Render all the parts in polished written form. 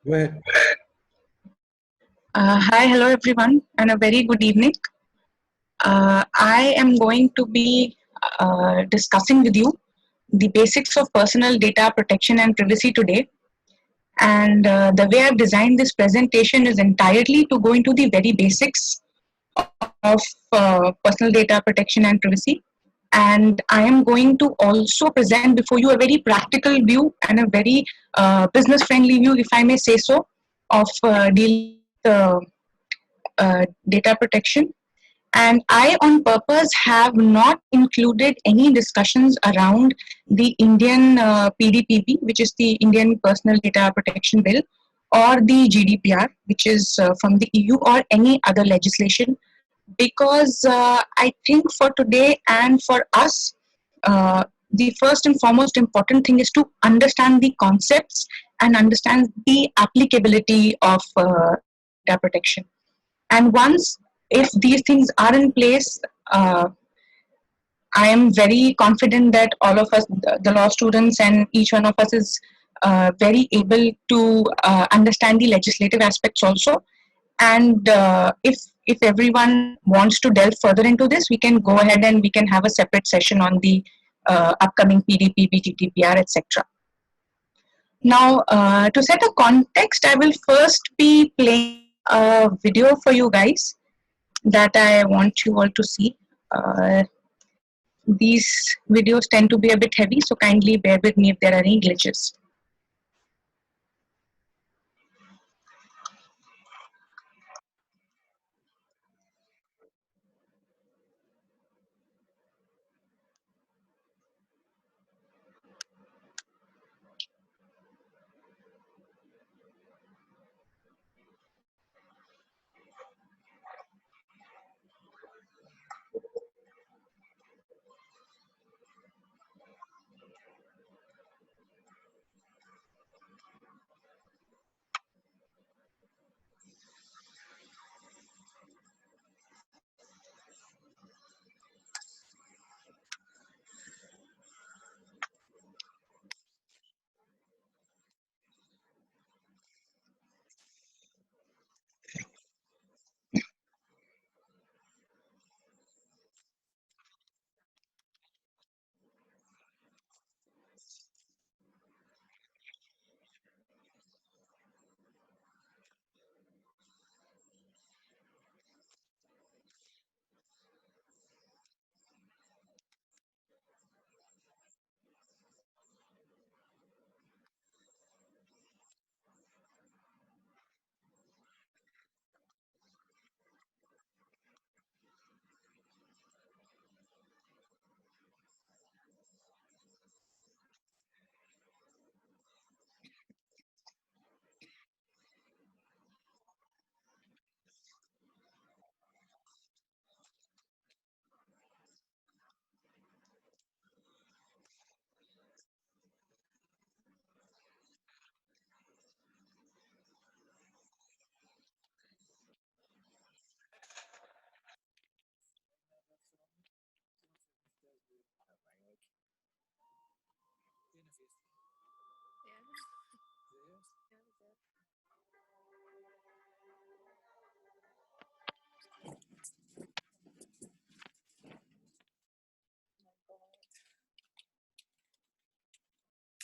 Go ahead. Hi, hello everyone, and a very good evening. I am going to be discussing with you the basics of personal data protection and privacy today. And the way I've designed this presentation is entirely to go into the very basics of personal data protection and privacy. And I am going to also present before you a very practical view and a very business friendly view, if I may say so, of dealing with data protection. And I, on purpose, have not included any discussions around the Indian PDPP, which is the Indian Personal Data Protection Bill, or the GDPR, which is from the EU, or any other legislation, because I think for today and for us, the first and foremost important thing is to understand the concepts and understand the applicability of data protection. And once, if these things are in place, I am very confident that all of us, the law students, and each one of us is very able to understand the legislative aspects also. And if everyone wants to delve further into this, we can go ahead and we can have a separate session on the upcoming PDPP, GDPR, etc. Now, to set a context, I will first be playing a video for you guys that I want you all to see. These videos tend to be a bit heavy, so kindly bear with me if there are any glitches.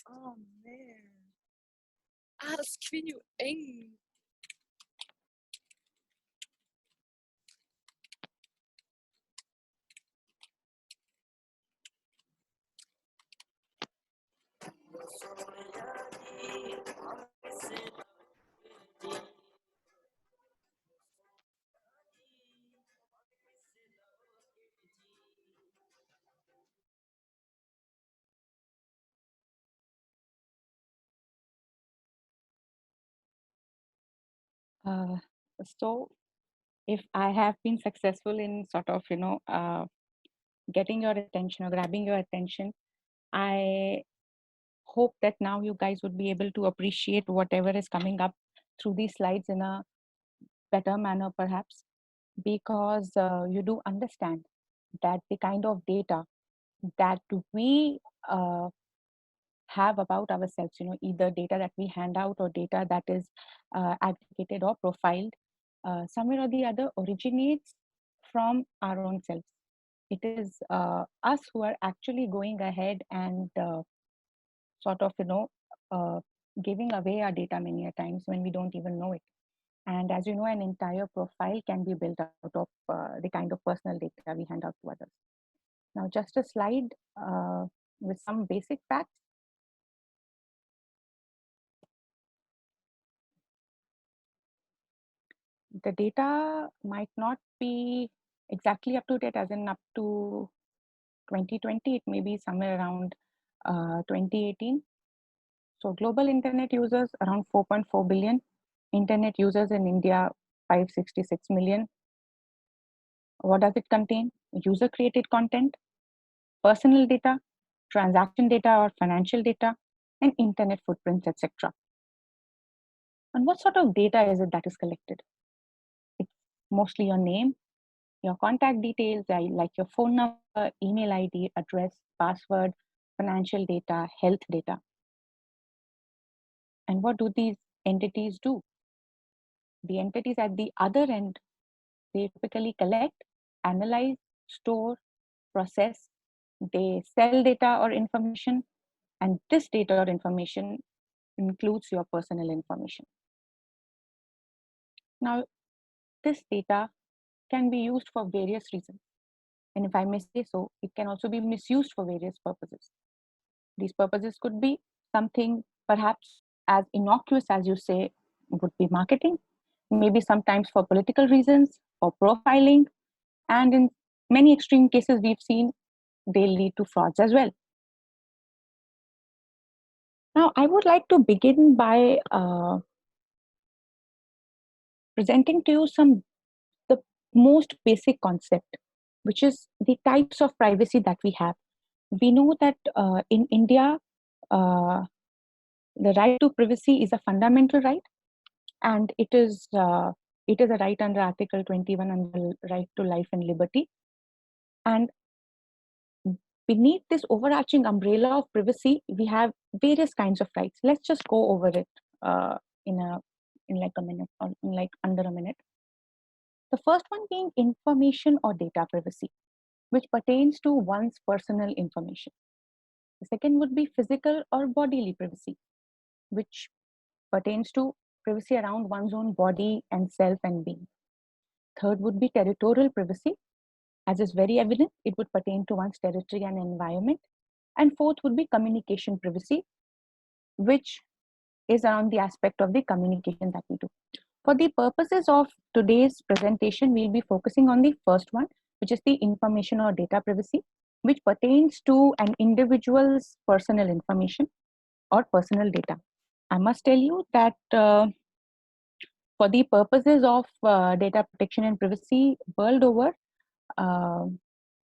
Oh man. Ah, das Quinio eng. Uh, so if I have been successful in sort of, getting your attention or grabbing your attention, I hope that now you guys would be able to appreciate whatever is coming up through these slides in a better manner, perhaps, because you do understand that the kind of data that we have about ourselves, either data that we hand out or data that is aggregated or profiled, somewhere or the other originates from our own selves. It is us who are actually going ahead and sort of, giving away our data many a times when we don't even know it. And as you know, an entire profile can be built out of the kind of personal data we hand out to others. Now, just a slide with some basic facts. The data might not be exactly up to date, as in up to 2020, it may be somewhere around 2018. So global internet users around 4.4 billion, internet users in India 566 million. What does it contain? User created content, personal data, transaction data or financial data, and internet footprints, etc. And what sort of data is it that is collected? It's mostly your name, your contact details, like your phone number, email ID, address, password, financial data, health data. And what do these entities do? The entities at the other end, they typically collect, analyze, store, process, they sell data or information, and this data or information includes your personal information. Now, this data can be used for various reasons. And if I may say so, it can also be misused for various purposes. These purposes could be something perhaps as innocuous as you say would be marketing, maybe sometimes for political reasons, for profiling, and in many extreme cases we've seen they lead to frauds as well. Now, I would like to begin by presenting to you the most basic concept, which is the types of privacy that we have. We know that in India, the right to privacy is a fundamental right, and it is a right under Article 21 and the right to life and liberty. And beneath this overarching umbrella of privacy, we have various kinds of rights. Let's just go over it in like a minute or in like under a minute. The first one being information or data privacy, which pertains to one's personal information. The second would be physical or bodily privacy, which pertains to privacy around one's own body and self and being. Third would be territorial privacy. As is very evident, it would pertain to one's territory and environment. And fourth would be communication privacy, which is around the aspect of the communication that we do. For the purposes of today's presentation, we'll be focusing on the first one, which is the information or data privacy, which pertains to an individual's personal information or personal data. I must tell you that for the purposes of data protection and privacy world over,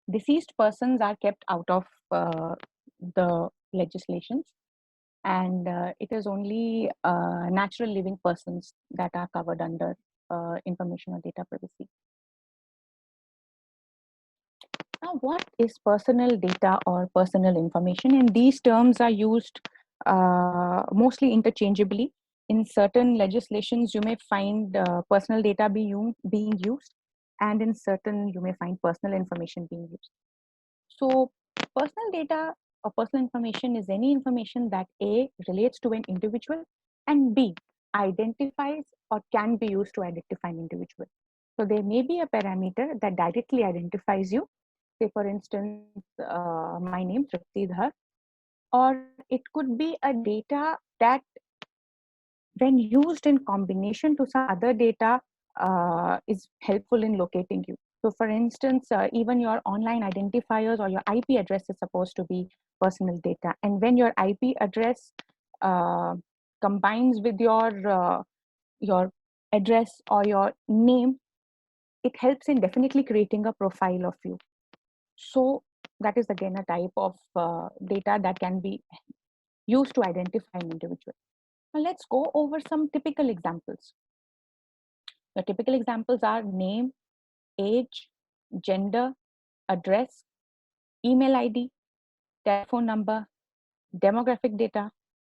deceased persons are kept out of the legislations, and it is only natural living persons that are covered under information or data privacy. Now, what is personal data or personal information? And these terms are used mostly interchangeably. In certain legislations, you may find personal data being used, and in certain, you may find personal information being used. So, personal data or personal information is any information that A, relates to an individual, and B, identifies or can be used to identify an individual. So, there may be a parameter that directly identifies you. Say, for instance, my name, Tripti Dhar, or it could be a data that, when used in combination to some other data, is helpful in locating you. So for instance, even your online identifiers or your IP address is supposed to be personal data. And when your IP address combines with your address or your name, it helps in definitely creating a profile of you. So that is again a type of data that can be used to identify an individual. Now let's go over some typical examples. The typical examples are name, age, gender, address, email ID, telephone number, demographic data,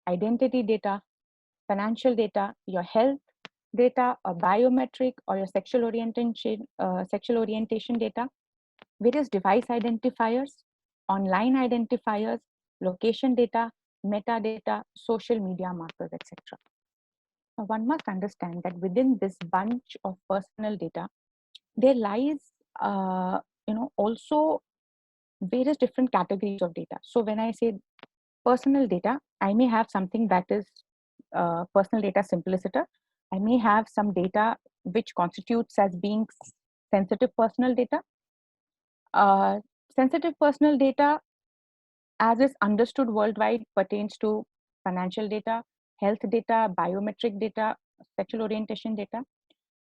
identity data, financial data, your health data, or biometric, or your sexual orientation data, various device identifiers, online identifiers, location data, metadata, social media markers, etc. Now, one must understand that within this bunch of personal data, there lies, also various different categories of data. So when I say personal data, I may have something that is personal data simpliciter. I may have some data which constitutes as being sensitive personal data. Sensitive personal data, as is understood worldwide, pertains to financial data, health data, biometric data, sexual orientation data.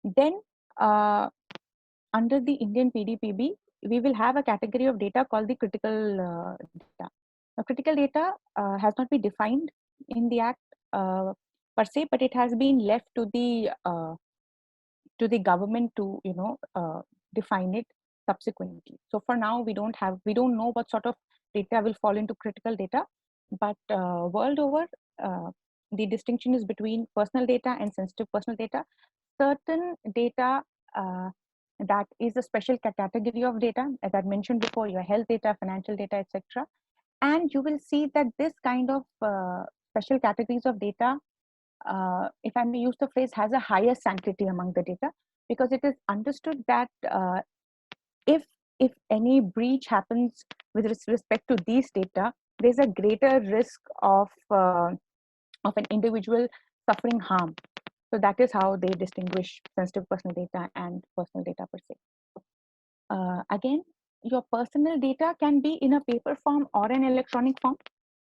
Then, under the Indian PDPB, we will have a category of data called the critical data. Now, critical data has not been defined in the Act per se, but it has been left to the government to define it subsequently. So for now, we don't know what sort of data will fall into critical data, but world over, the distinction is between personal data and sensitive personal data. Certain data that is a special category of data, as I mentioned before, your health data, financial data, etc. And you will see that this kind of special categories of data, if I may use the phrase, has a higher sanctity among the data, because it is understood that if any breach happens with respect to these data, there's a greater risk of an individual suffering harm. So that is how they distinguish sensitive personal data and personal data per se. Again, your personal data can be in a paper form or an electronic form.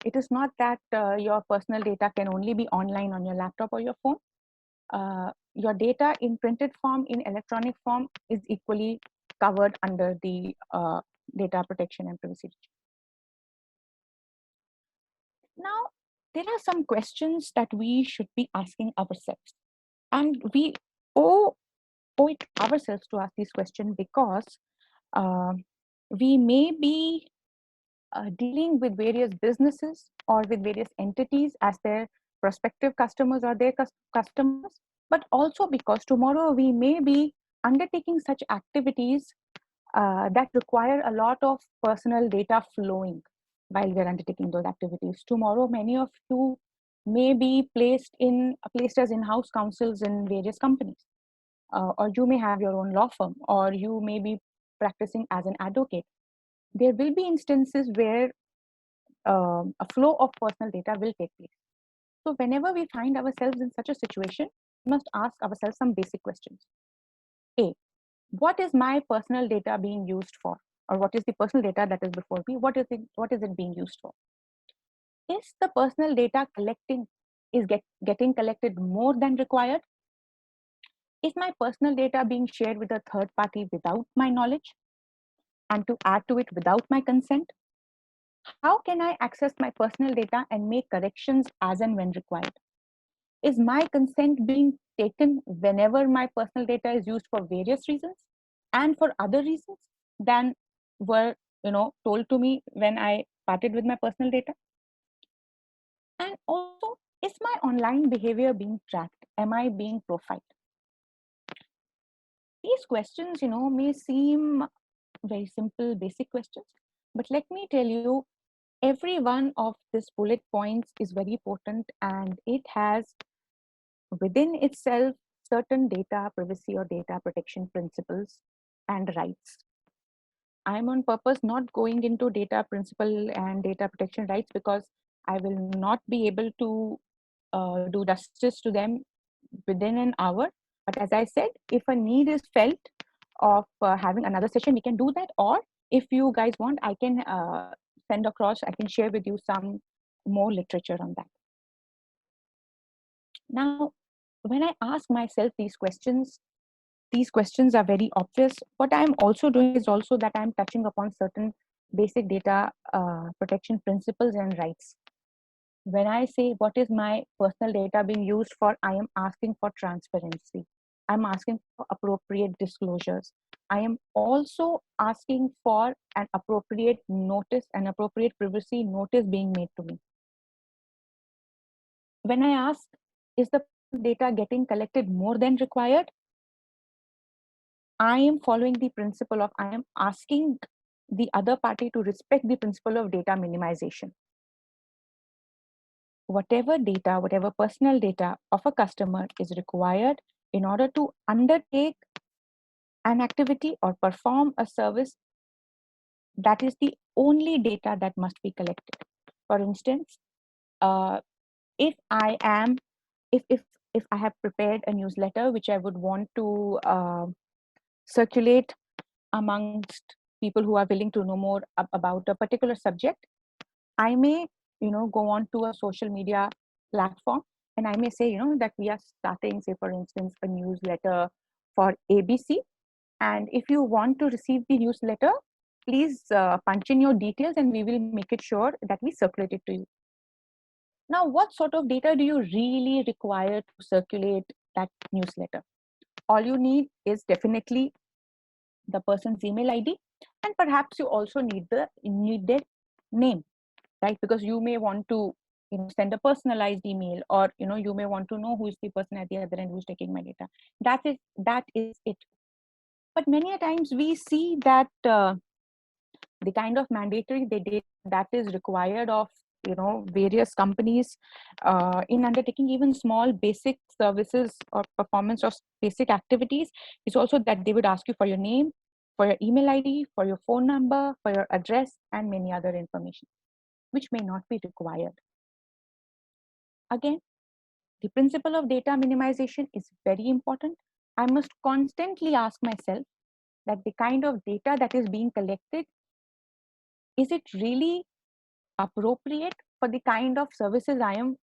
It is not that your personal data can only be online on your laptop or your phone. Your data in printed form, in electronic form, is equally covered under the data protection and privacy. Now, there are some questions that we should be asking ourselves, and we owe it ourselves to ask these questions, because we may be dealing with various businesses or with various entities as their prospective customers or their customers, but also because tomorrow we may be undertaking such activities that require a lot of personal data flowing while we're undertaking those activities. Tomorrow, many of you may be placed as in-house counsels in various companies, or you may have your own law firm, or you may be practicing as an advocate. There will be instances where a flow of personal data will take place. So whenever we find ourselves in such a situation, we must ask ourselves some basic questions. A, what is my personal data being used for? Or what is the personal data that is before me? What is it being used for? Is the personal data getting collected more than required? Is my personal data being shared with a third party without my knowledge, and to add to it without my consent? How can I access my personal data and make corrections as and when required? Is my consent being taken whenever my personal data is used for various reasons and for other reasons than were told to me when I parted with my personal data? And also, is my online behavior being tracked? Am I being profiled? These questions, may seem very simple, basic questions, but let me tell you, every one of these bullet points is very important, and it has within itself certain data privacy or data protection principles and rights. I'm on purpose not going into data principle and data protection rights, because I will not be able to do justice to them within an hour. But as I said, if a need is felt of having another session, we can do that. Or if you guys want, I can I can share with you some more literature on that. Now, when I ask myself these questions are very obvious. What I'm also doing is also that I'm touching upon certain basic data protection principles and rights. When I say what is my personal data being used for, I am asking for transparency. I'm asking for appropriate disclosures. I am also asking for an appropriate notice, an appropriate privacy notice being made to me. when I ask, is the data getting collected more than required? I am following the principle of, I am asking the other party to respect the principle of data minimization. Whatever data, whatever personal data of a customer is required in order to undertake an activity or perform a service, that is the only data that must be collected. For instance, if I am, if I have prepared a newsletter which I would want to circulate amongst people who are willing to know more about a particular subject, I may, go on to a social media platform and I may say, that we are starting, say, for instance, a newsletter for ABC. And if you want to receive the newsletter, please punch in your details and we will make it sure that we circulate it to you. Now, what sort of data do you really require to circulate that newsletter? All you need is definitely the person's email ID, and perhaps you also need their name, right? Because you may want to send a personalized email, or you may want to know who is the person at the other end who's taking my data. That is it. But many a times we see that the kind of mandatory data that is required of various companies in undertaking even small basic services or performance of basic activities is also that they would ask you for your name, for your email ID, for your phone number, for your address, and many other information which may not be required. Again, the principle of data minimization is very important. I must constantly ask myself that the kind of data that is being collected, is it really appropriate for the kind of services I am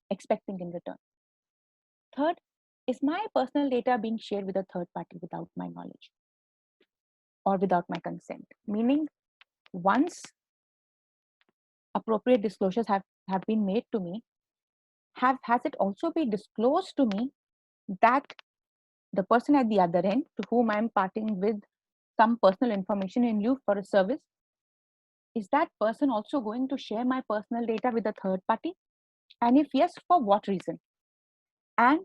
expecting in return? Third, is my personal data being shared with a third party without my knowledge or without my consent? Meaning, once appropriate disclosures have been made to me, has it also been disclosed to me that the person at the other end to whom I'm parting with some personal information in lieu for a service, is that person also going to share my personal data with a third party? And if yes, for what reason? And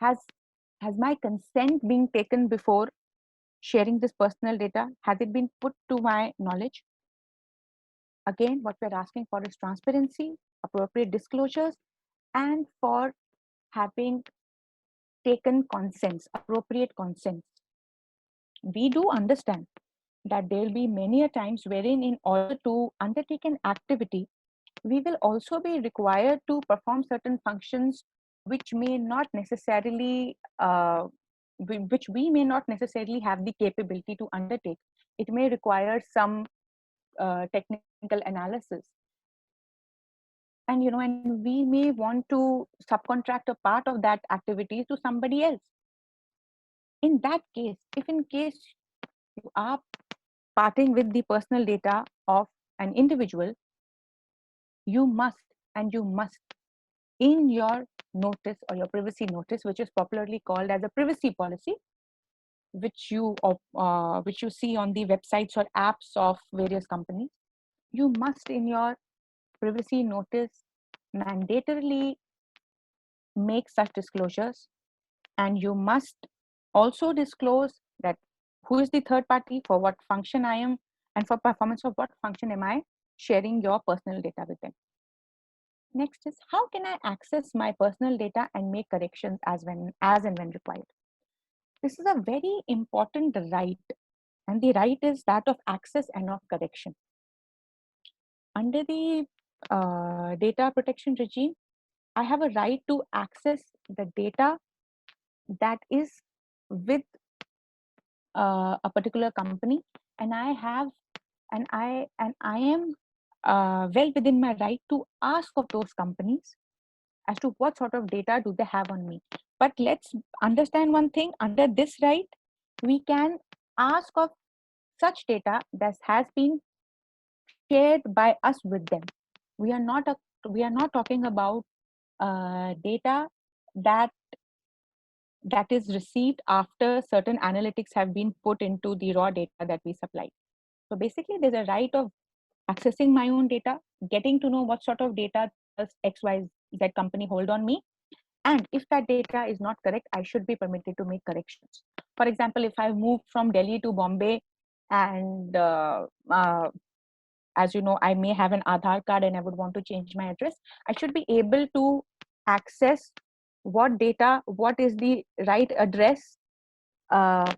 has my consent been taken before sharing this personal data? Has it been put to my knowledge? Again, what we're asking for is transparency, appropriate disclosures, and for having taken consents, appropriate consents. We do understand that there will be many a times wherein in order to undertake an activity, we will also be required to perform certain functions which may not necessarily which we may not necessarily have the capability to undertake. It may require some technical analysis, and and we may want to subcontract a part of that activity to somebody else. In that case, if in case you are parting with the personal data of an individual, you must in your notice or your privacy notice, which is popularly called as a privacy policy, which you see on the websites or apps of various companies, you must in your privacy notice mandatorily make such disclosures, and you must also disclose that who is the third party, for what function I am, and for performance of what function am I sharing your personal data with them. Next is, how can I access my personal data and make corrections as and when required? This is a very important right, and the right is that of access and of correction. Under the data protection regime, I have a right to access the data that is with a particular company, and I am well within my right to ask of those companies as to what sort of data do they have on me. But let's understand one thing: under this right, we can ask of such data that has been shared by us with them. We are not talking about data that is received after certain analytics have been put into the raw data that we supply. So basically, there's a right of accessing my own data, getting to know what sort of data does XYZ that company hold on me. And if that data is not correct, I should be permitted to make corrections. For example, if I moved from Delhi to Bombay, and as you know, I may have an Aadhaar card and I would want to change my address, I should be able to access what data, what is the right address, uh,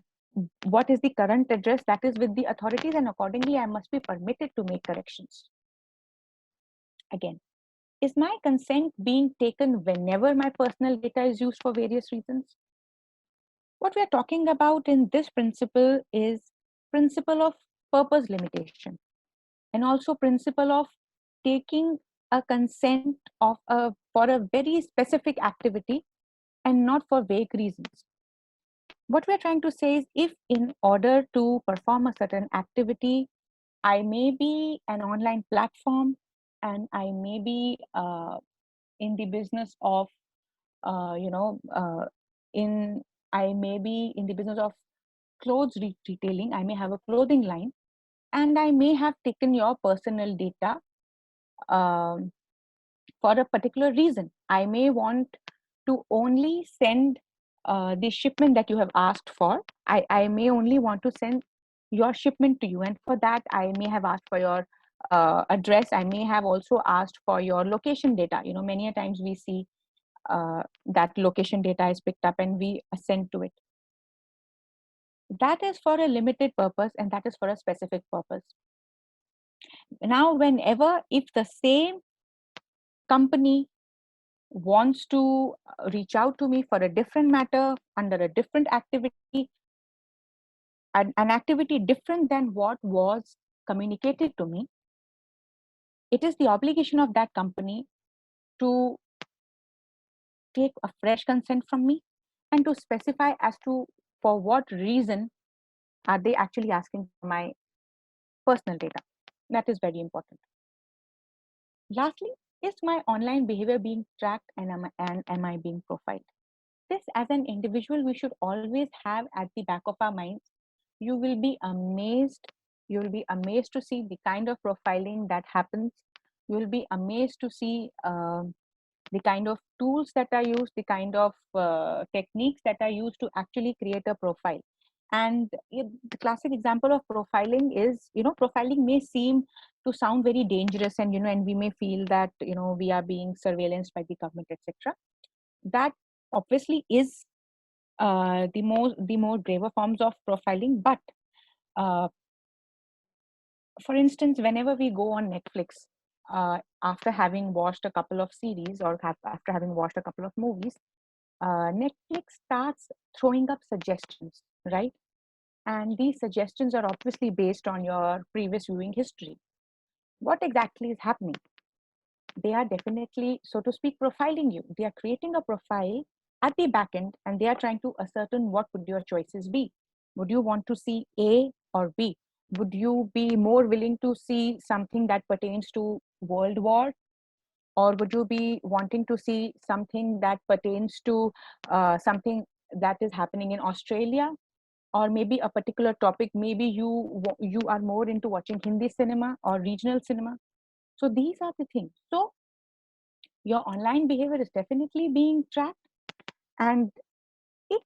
what is the current address that is with the authorities, and accordingly I must be permitted to make corrections. Again, is my consent being taken whenever my personal data is used for various reasons? What we are talking about in this principle is principle of purpose limitation, and also principle of taking a consent of for a very specific activity and not for vague reasons. What we're trying to say is, if in order to perform a certain activity, I may be an online platform and I may be in the business of, you know, in I may be in the business of clothes retailing, I may have a clothing line, and I may have taken your personal data um, for a particular reason. I may want to only send the shipment that you have asked for. I may only want to send your shipment to you, and for that I may have asked for your address. I may have also asked for your location data. You know, many a times we see that location data is picked up and we assent to it. That is for a limited purpose and that is for a specific purpose. Now, whenever, if the same company wants to reach out to me for a different matter under a different activity, an activity different than what was communicated to me, it is the obligation of that company to take a fresh consent from me and to specify as to for what reason are they actually asking for my personal data. That is very important. Lastly, is my online behavior being tracked, and am I being profiled? This, as an individual, we should always have at the back of our minds. You will be amazed. You will be amazed to see the kind of profiling that happens. You will be amazed to see the kind of tools that are used, the kind of techniques that are used to actually create a profile. And the classic example of profiling is, you know, profiling may seem to sound very dangerous, and and we may feel that we are being surveillanced by the government, etc. That obviously is the more graver forms of profiling. But uh, for instance, whenever we go on Netflix, after having watched a couple of series or after having watched a couple of movies, Netflix starts throwing up suggestions, right? And these suggestions are obviously based on your previous viewing history. What exactly is happening? They are definitely, so to speak, profiling you. They are creating a profile at the back end, and they are trying to ascertain what would your choices be. Would you want to see A or B? Would you be more willing to see something that pertains to World War, or would you be wanting to see something that pertains to something that is happening in Australia, or maybe a particular topic? Maybe you are more into watching Hindi cinema or regional cinema. So these are the things. So your online behavior is definitely being tracked, and it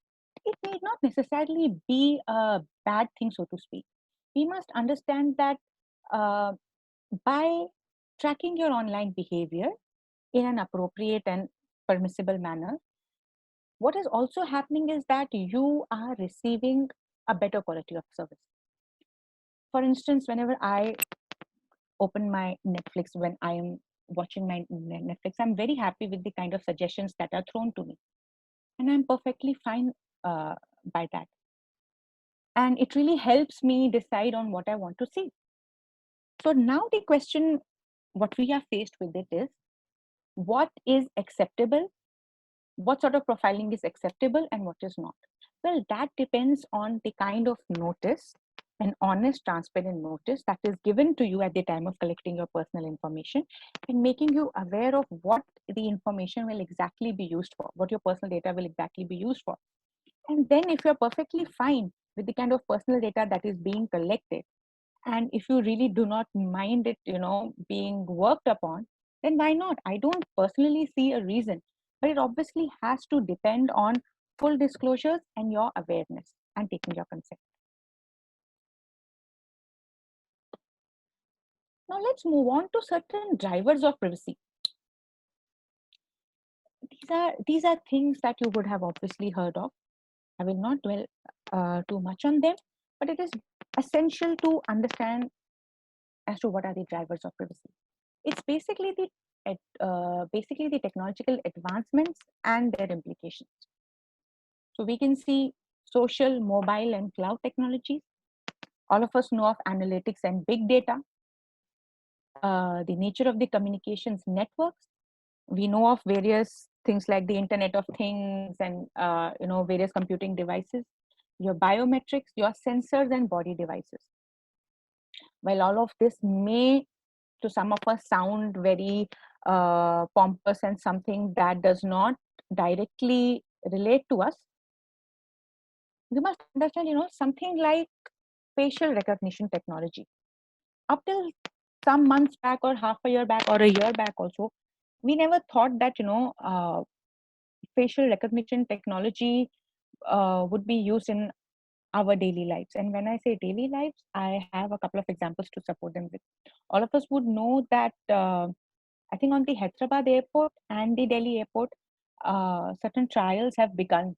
it need not necessarily be a bad thing, so to speak. We must understand that uh, by tracking your online behavior in an appropriate and permissible manner, what is also happening is that you are receiving a better quality of service. For instance, whenever I open my Netflix, when I am watching my Netflix, I'm very happy with the kind of suggestions that are thrown to me, and I'm perfectly fine by that. And it really helps me decide on what I want to see. So now the question, what we are faced with it is, what is acceptable? What sort of profiling is acceptable and what is not? Well, that depends on the kind of notice, an honest, transparent notice that is given to you at the time of collecting your personal information, and making you aware of what the information will exactly be used for, what your personal data will exactly be used for. And then if you're perfectly fine with the kind of personal data that is being collected, and if you really do not mind it being worked upon, then why not? I don't personally see a reason, but it obviously has to depend on full disclosures and your awareness and taking your consent. Now let's move on to certain drivers of privacy. These are things that you would have obviously heard of. I will not dwell too much on them, but it is essential to understand as to what are the drivers of privacy. It's basically the technological advancements and their implications. So we can see social, mobile, and cloud technologies. All of us know of analytics and big data, the nature of the communications networks. We know of various things like the Internet of Things and various computing devices, your biometrics, your sensors and body devices. While all of this may, to some of us, sound very pompous and something that does not directly relate to us, we must understand, something like facial recognition technology. Up till some months back, or half a year back, or a year back also, we never thought that, facial recognition technology would be used in our daily lives. And when I say daily lives, I have a couple of examples to support them with. All of us would know that I think on the Hyderabad airport and the Delhi airport, certain trials have begun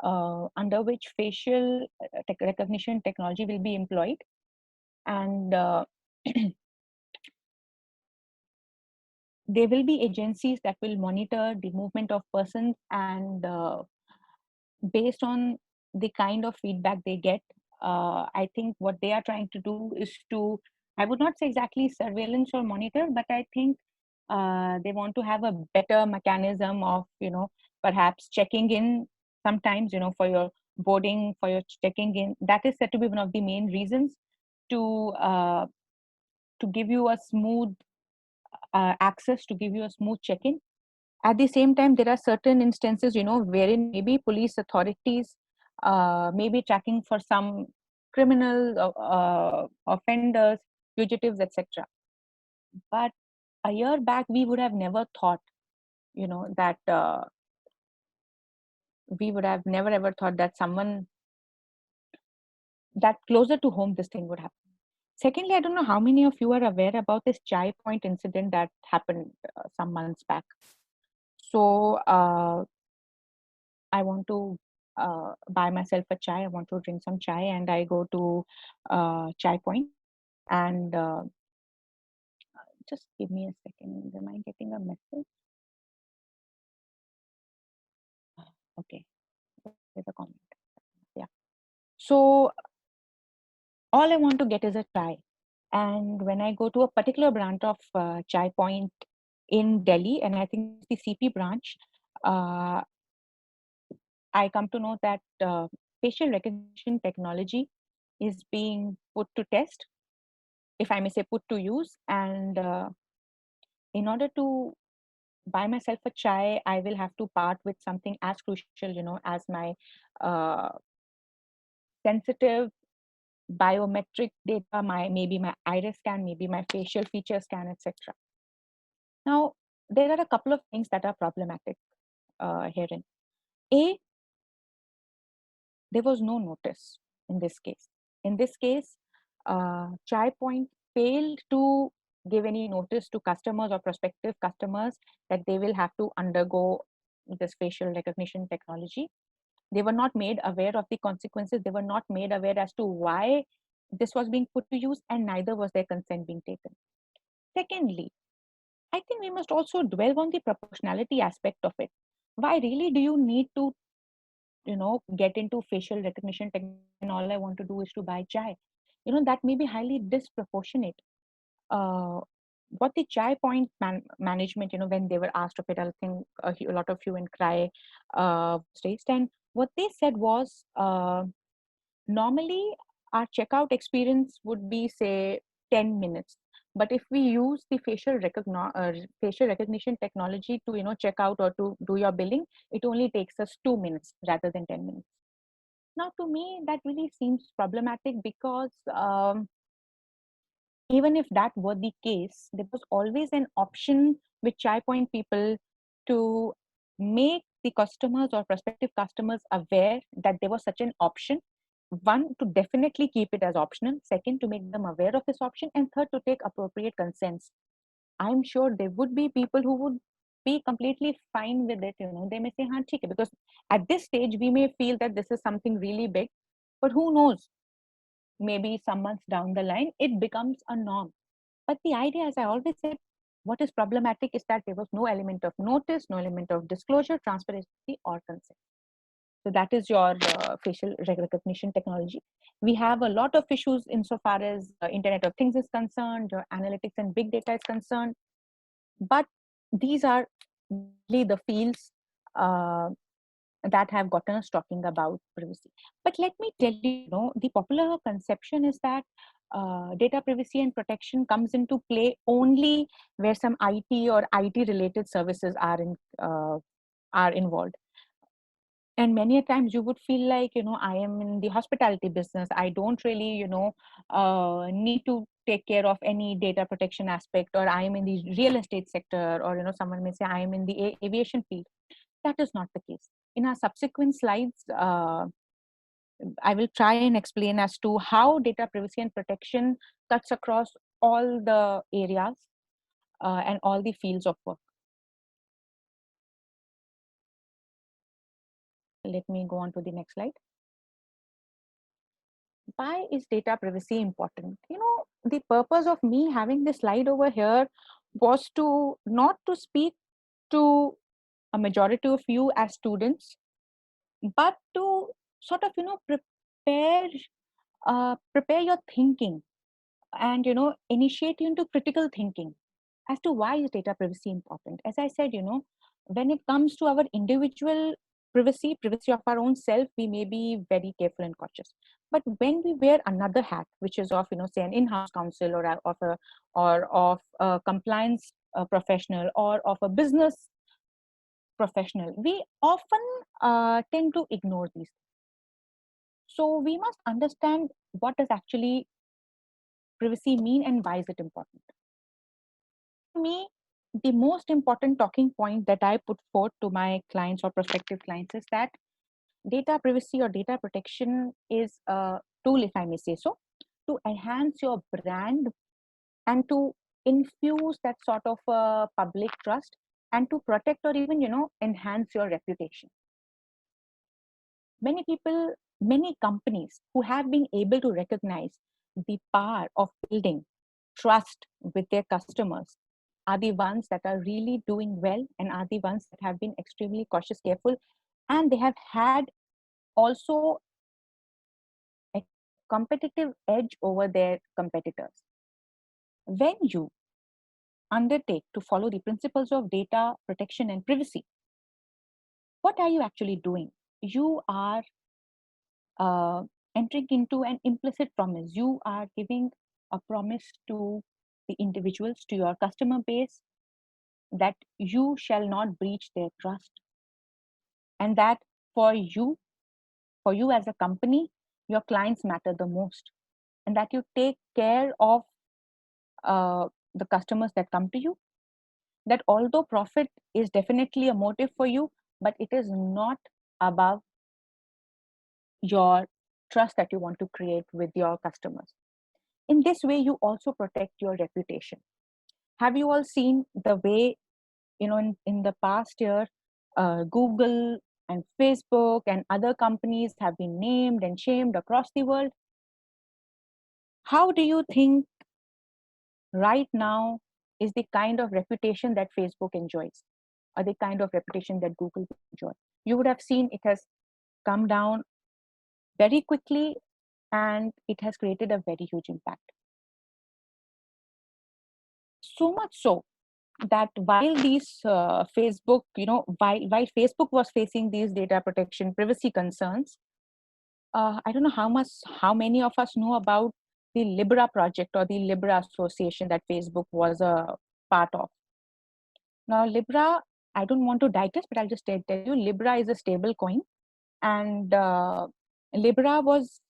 under which facial recognition technology will be employed. And there will be agencies that will monitor the movement of persons, and based on the kind of feedback they get, I think what they are trying to do is to, I would not say exactly surveillance or monitor, but I think they want to have a better mechanism of, perhaps checking in sometimes, for your boarding, for your checking in. That is said to be one of the main reasons to give you a smooth access, to give you a smooth check-in. At the same time, there are certain instances, wherein maybe police authorities may be tracking for some criminal offenders, fugitives, etc. But a year back, we would have never thought, that we would have never ever thought that someone that closer to home this thing would happen. Secondly, I don't know how many of you are aware about this Chai Point incident that happened some months back. So I want to buy myself a chai. I want to drink some chai, and I go to Chai Point. And just give me a second. Am I getting a message? Okay, there's a comment. Yeah. So all I want to get is a chai. And when I go to a particular branch of Chai Point in Delhi, and I think it's the CP branch, uh, I come to know that facial recognition technology is being put to test, if I may say, put to use. And in order to buy myself a chai, I will have to part with something as crucial, as my uh, sensitive biometric data, maybe my iris scan, maybe my facial feature scan, etc. Now, there are a couple of things that are problematic herein. A, there was no notice in this case. In this case, Chai Point failed to give any notice to customers or prospective customers that they will have to undergo this facial recognition technology. They were not made aware of the consequences. They were not made aware as to why this was being put to use, and neither was their consent being taken. Secondly, I think we must also dwell on the proportionality aspect of it. Why really do you need to, get into facial recognition technology, and all I want to do is to buy chai? That may be highly disproportionate. Uh, what the Chai Point management, when they were asked of it, I think a lot of hue and cry was raised, and what they said was, normally our checkout experience would be, say, 10 minutes, but if we use the facial recognition technology to, check out or to do your billing, it only takes us 2 minutes rather than 10 minutes. Now, to me, that really seems problematic, because even if that were the case, there was always an option with Chai Point people to make the customers or prospective customers aware that there was such an option. One, to definitely keep it as optional. Second, to make them aware of this option. And third, to take appropriate consents. I'm sure there would be people who would be completely fine with it. They may say, "Haan, theek hai," because at this stage, we may feel that this is something really big, but who knows? Maybe some months down the line, it becomes a norm. But the idea, as I always said, what is problematic is that there was no element of notice, no element of disclosure, transparency, or consent. So that is your facial recognition technology. We have a lot of issues insofar as Internet of Things is concerned, your analytics and big data is concerned. But these are really the fields that have gotten us talking about privacy. But let me tell you, the popular conception is that data privacy and protection comes into play only where some IT or IT related services are involved. And many a times you would feel like, I am in the hospitality business. I don't really, need to take care of any data protection aspect, or I am in the real estate sector, or, someone may say I am in the aviation field. That is not the case. In our subsequent slides, I will try and explain as to how data privacy and protection cuts across all the areas and all the fields of work. Let me go on to the next slide. Why is data privacy important? The purpose of me having this slide over here was to not to speak to a majority of you as students, but to sort of, prepare prepare your thinking and, initiate you into critical thinking as to why is data privacy important. As I said, when it comes to our individual privacy of our own self, we may be very careful and cautious. But when we wear another hat, which is of, say, an in-house counsel, of a compliance professional, or of a business professional, we often tend to ignore these. So we must understand what does actually privacy mean and why is it important. For me, the most important talking point that I put forth to my clients or prospective clients is that data privacy or data protection is a tool, if I may say so, to enhance your brand and to infuse that sort of public trust and to protect or even, enhance your reputation. Many people, many companies who have been able to recognize the power of building trust with their customers are the ones that are really doing well and are the ones that have been extremely cautious, careful, and they have had also a competitive edge over their competitors. When you undertake to follow the principles of data protection and privacy, what are you actually doing? You are entering into an implicit promise. You are giving a promise to the individuals, to your customer base, that you shall not breach their trust, and that for you as a company, your clients matter the most, and that you take care of the customers that come to you, that although profit is definitely a motive for you, but it is not above your trust that you want to create with your customers. In this way, you also protect your reputation. Have you all seen the way, in the past year, Google and Facebook and other companies have been named and shamed across the world? How do you think right now is the kind of reputation that Facebook enjoys, or the kind of reputation that Google enjoys? You would have seen it has come down very quickly, and it has created a very huge impact. So much so that while these Facebook, while Facebook was facing these data protection privacy concerns, I don't know how many of us know about the Libra project or the Libra association that Facebook was a part of. Now, Libra, I don't want to digress, but I'll just tell you, Libra is a stable coin, and Libra was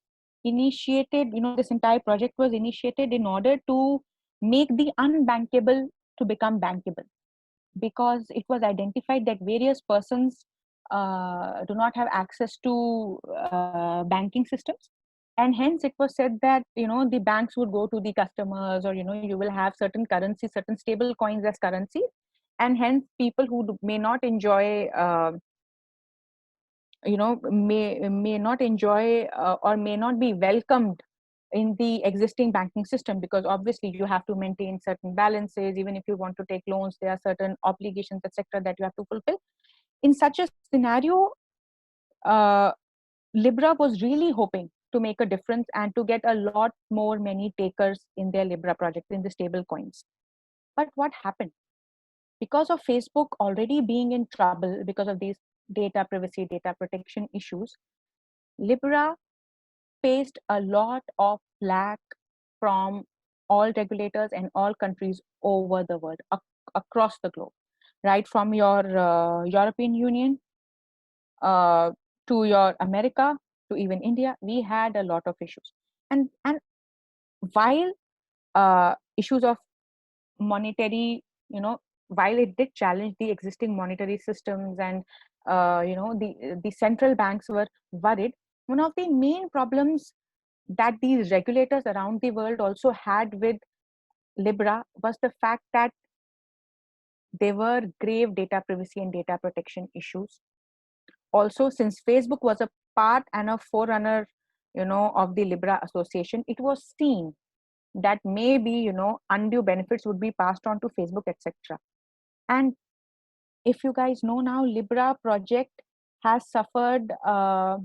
initiated, this entire project was initiated in order to make the unbankable to become bankable, because it was identified that various persons do not have access to banking systems, and hence it was said that the banks would go to the customers, or you will have certain currency, certain stable coins as currency, and hence people who may not enjoy may not enjoy or may not be welcomed in the existing banking system, because obviously you have to maintain certain balances. Even if you want to take loans, there are certain obligations, etc., that you have to fulfill. In such a scenario, uh, Libra was really hoping to make a difference and to get a lot more many takers in their Libra project, in the stable coins. But what happened? Because of Facebook already being in trouble because of these data privacy, data protection issues, Libra faced a lot of flack from all regulators and all countries over the world, across the globe, right from your European Union uh, to your America, to even India. We had a lot of issues, and while issues of monetary, while it did challenge the existing monetary systems, and the central banks were worried, one of the main problems that these regulators around the world also had with Libra was the fact that there were grave data privacy and data protection issues. Also, since Facebook was a part and a forerunner, of the Libra Association, it was seen that maybe, undue benefits would be passed on to Facebook, etc. And if you guys know now, Libra project has suffered a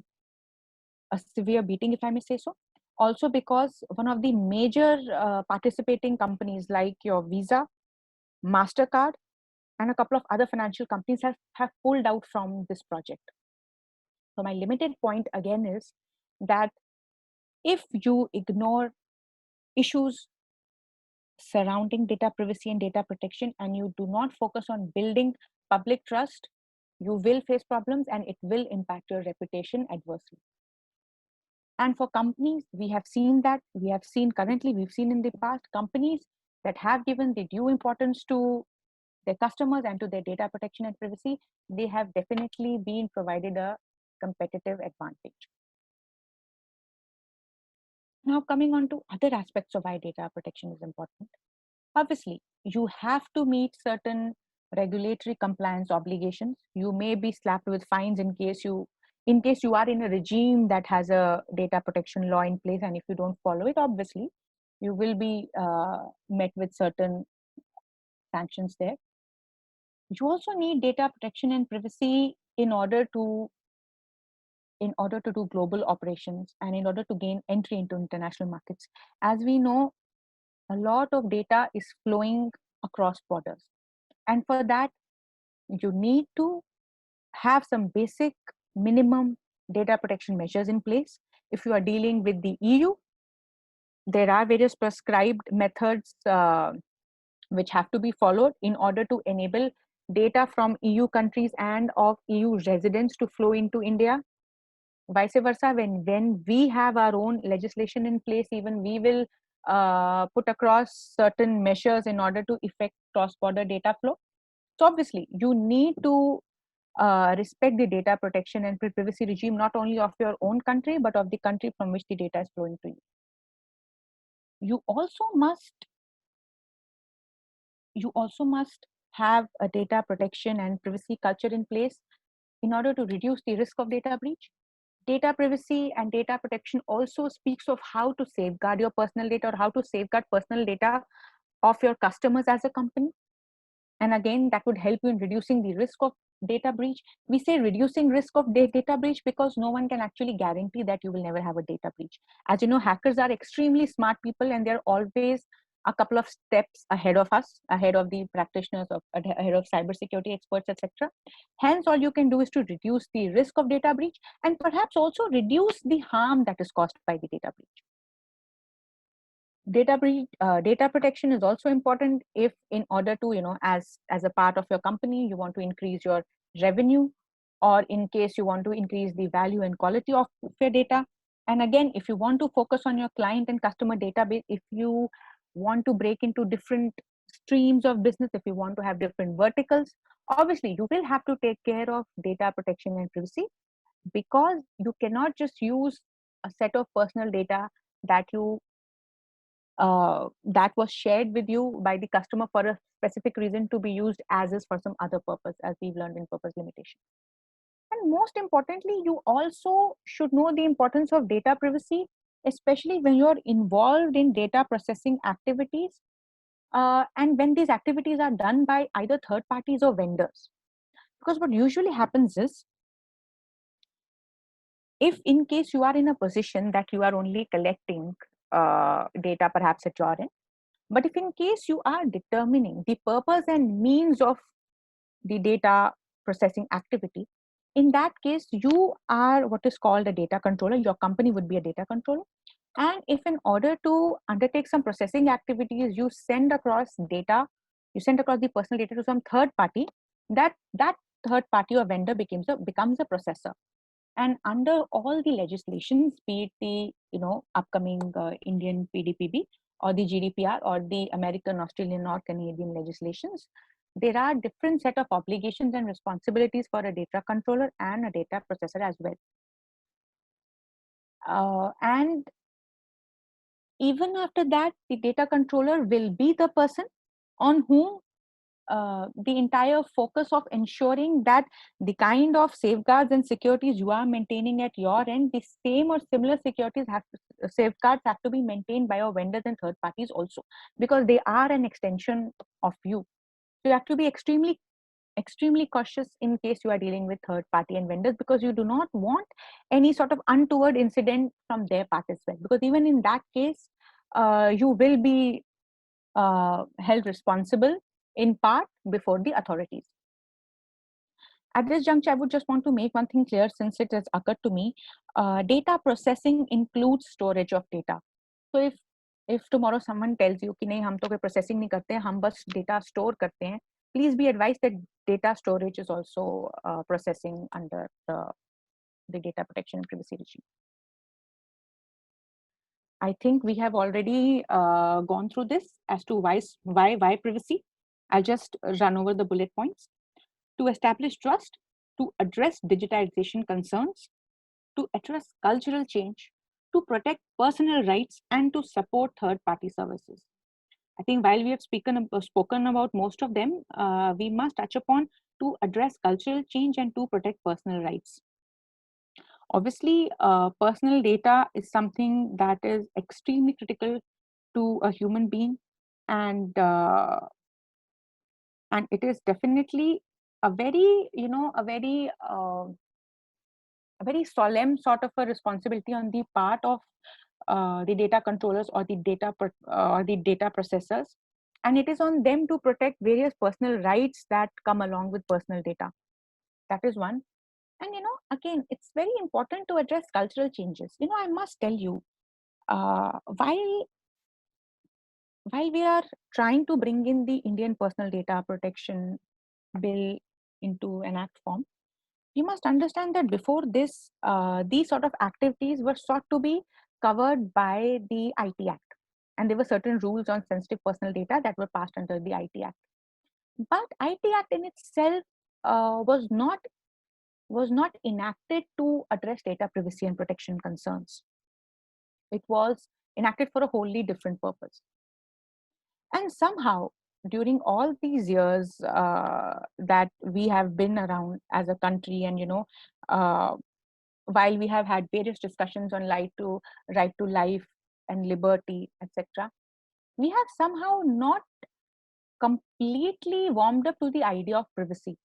severe beating, if I may say so. Also because one of the major participating companies like your Visa, MasterCard, and a couple of other financial companies have pulled out from this project. So my limited point again is that if you ignore issues surrounding data privacy and data protection, and you do not focus on building public trust, you will face problems and it will impact your reputation adversely. And for companies, we have seen that, we've seen in the past, companies that have given the due importance to their customers and to their data protection and privacy, they have definitely been provided a competitive advantage. Now, coming on to other aspects of why data protection is important. Obviously, you have to meet certain regulatory compliance obligations. You may be slapped with fines in case you are in a regime that has a data protection law in place, and if you don't follow it, obviously you will be met with certain sanctions there. You also need data protection and privacy in order to do global operations and in order to gain entry into international markets. As we know, a lot of data is flowing across borders, and for that you need to have some basic minimum data protection measures in place. If you are dealing with the EU, there are various prescribed methods which have to be followed in order to enable data from EU countries and of EU residents to flow into India. Vice versa, when we have our own legislation in place, even we will put across certain measures in order to effect cross-border data flow. So obviously, you need to respect the data protection and privacy regime not only of your own country but of the country from which the data is flowing to you. You also must have a data protection and privacy culture in place in order to reduce the risk of data breach. Data privacy and data protection also speaks of how to safeguard your personal data, or how to safeguard personal data of your customers as a company. And again, that would help you in reducing the risk of data breach. We say reducing risk of data breach because no one can actually guarantee that you will never have a data breach. As you know, hackers are extremely smart people, and they're always a couple of steps ahead of us, ahead of the practitioners, ahead of cybersecurity experts, etc. Hence, all you can do is to reduce the risk of data breach and perhaps also reduce the harm that is caused by the data breach. Data protection is also important if, in order to, as a part of your company, you want to increase your revenue, or in case you want to increase the value and quality of your data. And again, if you want to focus on your client and customer database, if you want to break into different streams of business, if you want to have different verticals, obviously you will have to take care of data protection and privacy, because you cannot just use a set of personal data that you that was shared with you by the customer for a specific reason to be used as is for some other purpose, as we've learned in purpose limitation. And most importantly, you also should know the importance of data privacy, especially when you're involved in data processing activities, and when these activities are done by either third parties or vendors. Because what usually happens is, if in case you are in a position that you are only collecting data perhaps at your end, but if in case you are determining the purpose and means of the data processing activity, in that case, you are what is called a data controller. Your company would be a data controller. And if in order to undertake some processing activities, you send across data, you send across the personal data to some third party, that third party or vendor becomes a processor. And under all the legislations, be it the upcoming Indian PDPB or the GDPR or the American, Australian or Canadian legislations, there are different set of obligations and responsibilities for a data controller and a data processor as well. And even after that, the data controller will be the person on whom the entire focus of ensuring that the kind of safeguards and securities you are maintaining at your end, the same or similar safeguards have to be maintained by your vendors and third parties also, because they are an extension of you. So you have to be extremely cautious in case you are dealing with third party and vendors, because you do not want any sort of untoward incident from their part as well, because even in that case, you will be held responsible in part before the authorities. At this juncture, I would just want to make one thing clear, since it has occurred to me. Data processing includes storage of data. So if tomorrow someone tells you कि नहीं हम तो कोई processing नहीं करते हैं, हम बस data store करते हैं, please be advised that data storage is also processing under the data protection and privacy regime. I think we have already gone through this as to why privacy. I'll just run over the bullet points. To establish trust, to address digitization concerns, to address cultural change, to protect personal rights, and to support third-party services. I think while we have spoken about most of them, we must touch upon to address cultural change and to protect personal rights. Obviously, personal data is something that is extremely critical to a human being, and it is definitely a very solemn sort of a responsibility on the part of the data controllers or the data processors, and it is on them to protect various personal rights that come along with personal data. That is one. And again, it's very important to address cultural changes. I must tell you, while we are trying to bring in the Indian Personal Data Protection Bill into an act form, you must understand that before this, these sort of activities were sought to be covered by the IT Act. And there were certain rules on sensitive personal data that were passed under the IT Act. But IT Act in itself was not enacted to address data privacy and protection concerns. It was enacted for a wholly different purpose. And somehow, during all these years that we have been around as a country, and while we have had various discussions on right to life and liberty, etc., we have somehow not completely warmed up to the idea of privacy.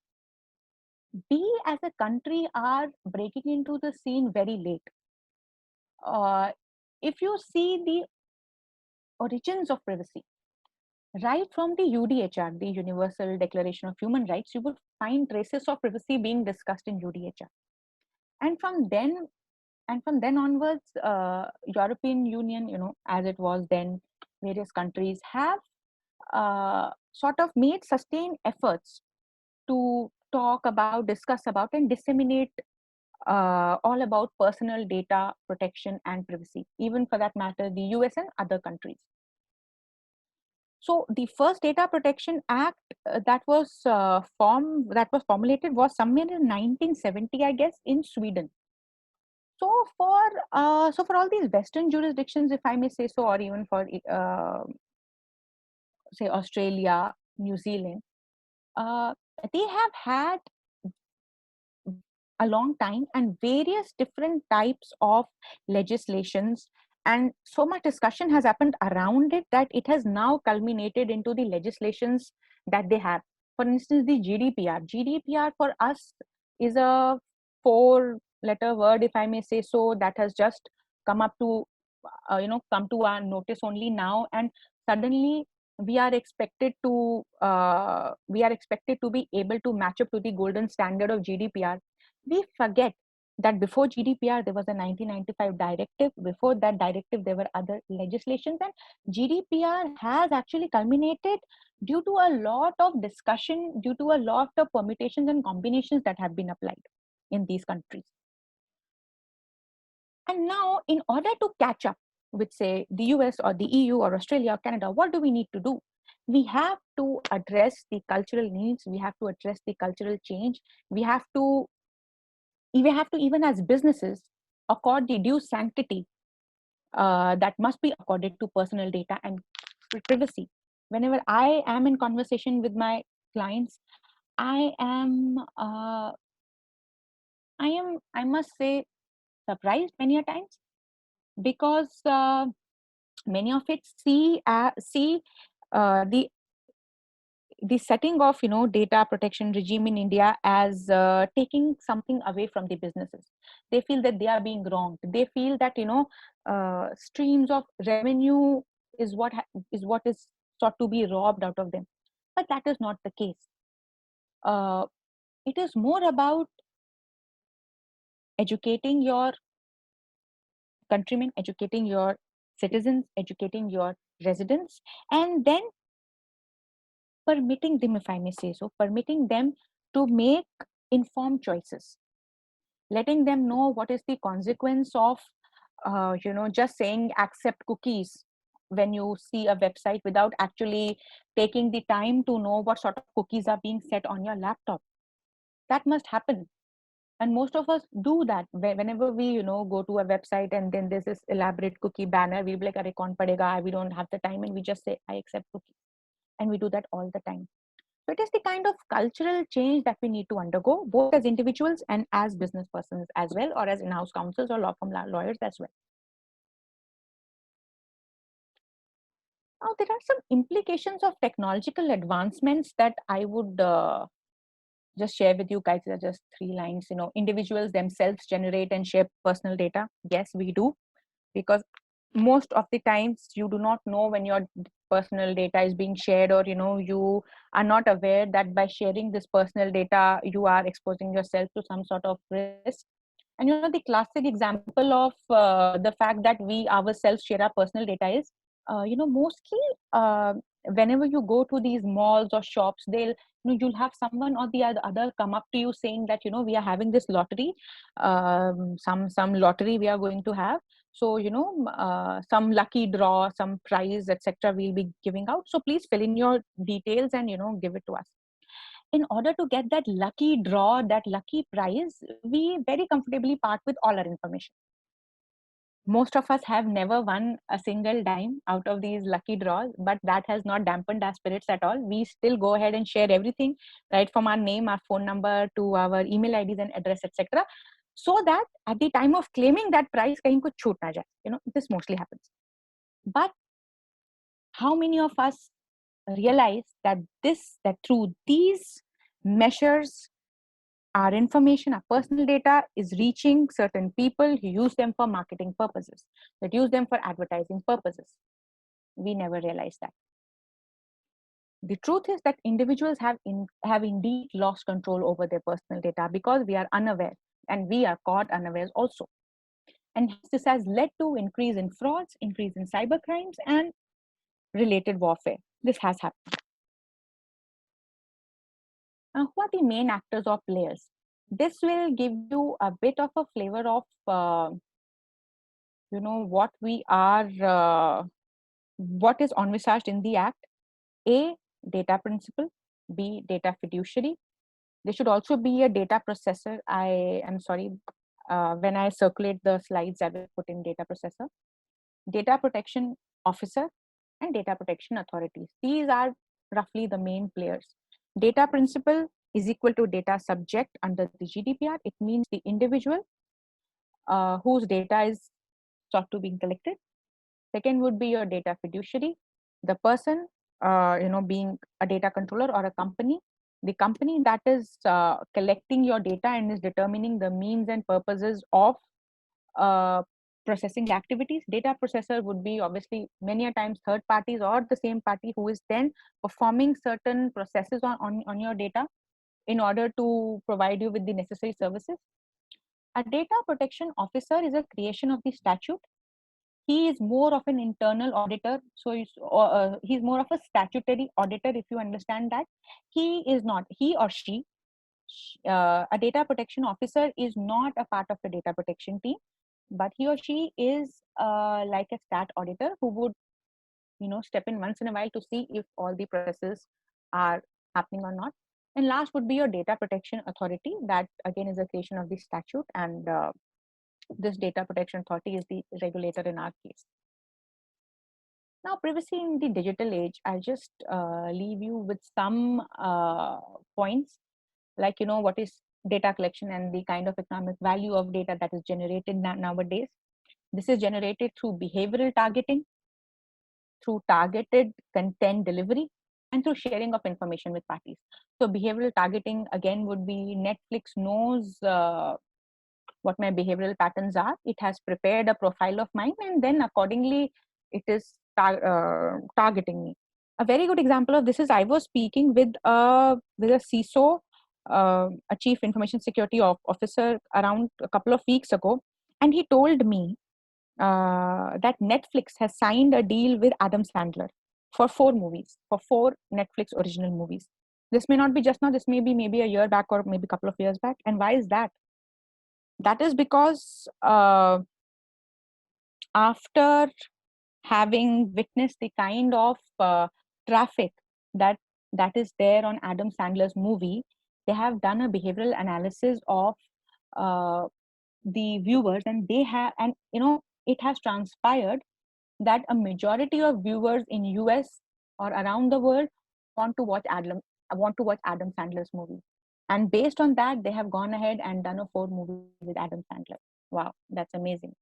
We as a country are breaking into the scene very late. If you see the origins of privacy, right from the UDHR, the Universal Declaration of Human Rights, you will find traces of privacy being discussed in UDHR. And from then onwards, European Union, as it was then, various countries have sort of made sustained efforts to talk about, discuss about, and disseminate all about personal data protection and privacy, even for that matter, the US and other countries. So the first Data Protection Act that was formulated was somewhere in 1970, I guess, in Sweden. So for all these Western jurisdictions, if I may say so, or even for say Australia, New Zealand, uh, they have had a long time and various different types of legislations, and so much discussion has happened around it that it has now culminated into the legislations that they have. For instance, the GDPR for us is a 4-letter word, if I may say so, that has just come up to come to our notice only now, and suddenly we are expected to be able to match up to the golden standard of GDPR. We forget that before GDPR, there was a 1995 directive. Before that directive, there were other legislations, and GDPR has actually culminated due to a lot of discussion, due to a lot of permutations and combinations that have been applied in these countries. And now, in order to catch up with, say, the US or the EU or Australia or Canada, what do we need to do? We have to address the cultural needs. We have to address the cultural change. We have to even as businesses accord the due sanctity that must be accorded to personal data and privacy. Whenever I am in conversation with my clients, I must say, surprised many a times, because many of it see the setting of data protection regime in India as taking something away from the businesses. They feel that they are being wronged. They feel that streams of revenue is sought to be robbed out of them. But that is not the case. It is more about educating your countrymen, educating your citizens, educating your residents, and then permitting them, if I may say so, permitting them to make informed choices, letting them know what is the consequence of, just saying accept cookies when you see a website without actually taking the time to know what sort of cookies are being set on your laptop. That must happen. And most of us do that whenever we go to a website and then there's this elaborate cookie banner. We'll be like, "Arey, kaun padega? We don't have the time," and we just say, "I accept cookies," and we do that all the time. So it is the kind of cultural change that we need to undergo, both as individuals and as business persons as well, or as in-house counsels or law firm lawyers as well. Now, there are some implications of technological advancements that I would just share with you guys. Are just 3 lines. Individuals themselves generate and share personal data. Yes, we do, because most of the times you do not know when your personal data is being shared, or you are not aware that by sharing this personal data you are exposing yourself to some sort of risk. And the classic example of the fact that we ourselves share our personal data is mostly whenever you go to these malls or shops, you'll have someone or the other come up to you saying that we are having this lottery, some lottery we are going to have. So some lucky draw, some prize, etc., we'll be giving out. So please fill in your details and give it to us. In order to get that lucky draw, that lucky prize, we very comfortably part with all our information. Most of us have never won a single dime out of these lucky draws, but that has not dampened our spirits at all. We still go ahead and share everything, right from our name, our phone number, to our email IDs and address, etc., so that at the time of claiming that prize, kahin kuch chhoot na jaye. This mostly happens. But how many of us realize that through these measures, our information, our personal data is reaching certain people who use them for marketing purposes, that use them for advertising purposes? We never realize that. The truth is that individuals have indeed lost control over their personal data because we are unaware, and we are caught unawares also. And this has led to increase in frauds, increase in cyber crimes, and related warfare. This has happened. Now, who are the main actors or players? This will give you a bit of a flavor of what we are, what is envisaged in the Act. A, data principal. B, data fiduciary. There should also be a data processor. I am sorry, when I circulate the slides, I will put in data processor, data protection officer, and data protection authorities. These are roughly the main players. Data principal is equal to data subject under the GDPR. It means the individual whose data is sought to be collected. Second would be your data fiduciary, the person being a data controller or a company, the company that is collecting your data and is determining the means and purposes of uh, processing activities. Data processor would be obviously many a times third parties or the same party who is then performing certain processes on your data in order to provide you with the necessary services. A data protection officer is a creation of the statute. He is more of an internal auditor, so he's more of a statutory auditor, if you understand that. He is not, he or she, a data protection officer is not a part of the data protection team, but he or she is like a stat auditor who would step in once in a while to see if all the processes are happening or not. And last would be your data protection authority. That again is a creation of the statute, and this data protection authority is the regulator in our case. Now, privacy in the digital age, I'll just leave you with some points, like what is data collection and the kind of economic value of data that is generated nowadays. This is generated through behavioral targeting, through targeted content delivery, and through sharing of information with parties. So behavioral targeting again would be Netflix knows what my behavioral patterns are. It has prepared a profile of mine, and then accordingly it is targeting me. A very good example of this is I was speaking with a CISO, a chief information security officer, around a couple of weeks ago, and he told me that Netflix has signed a deal with Adam Sandler for 4 movies, for 4 Netflix original movies. This may not be just now, this may be maybe a year back or maybe a couple of years back. And why is that? That is because after having witnessed the kind of traffic that is there on Adam Sandler's movie, they have done a behavioral analysis of the viewers, and they have, and it has transpired that a majority of viewers in US or around the world want to watch Adam Sandler's movie. And based on that, they have gone ahead and done a 4 movie with Adam Sandler. Wow, that's amazing.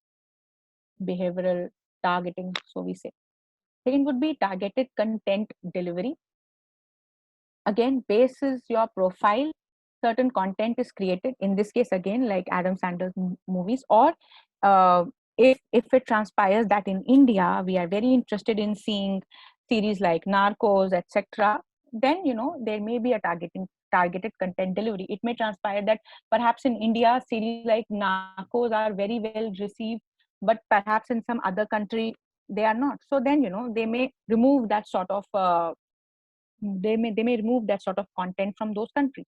Behavioral targeting, so we say. Second would be targeted content delivery. Again, bases your profile, certain content is created. In this case, again, like Adam Sandler's movies, or if it transpires that in India we are very interested in seeing series like Narcos, etc., then there may be a targeted content delivery. It may transpire that perhaps in India series like Narcos are very well received, but perhaps in some other country they are not. So then they may remove that sort of they may remove that sort of content from those countries.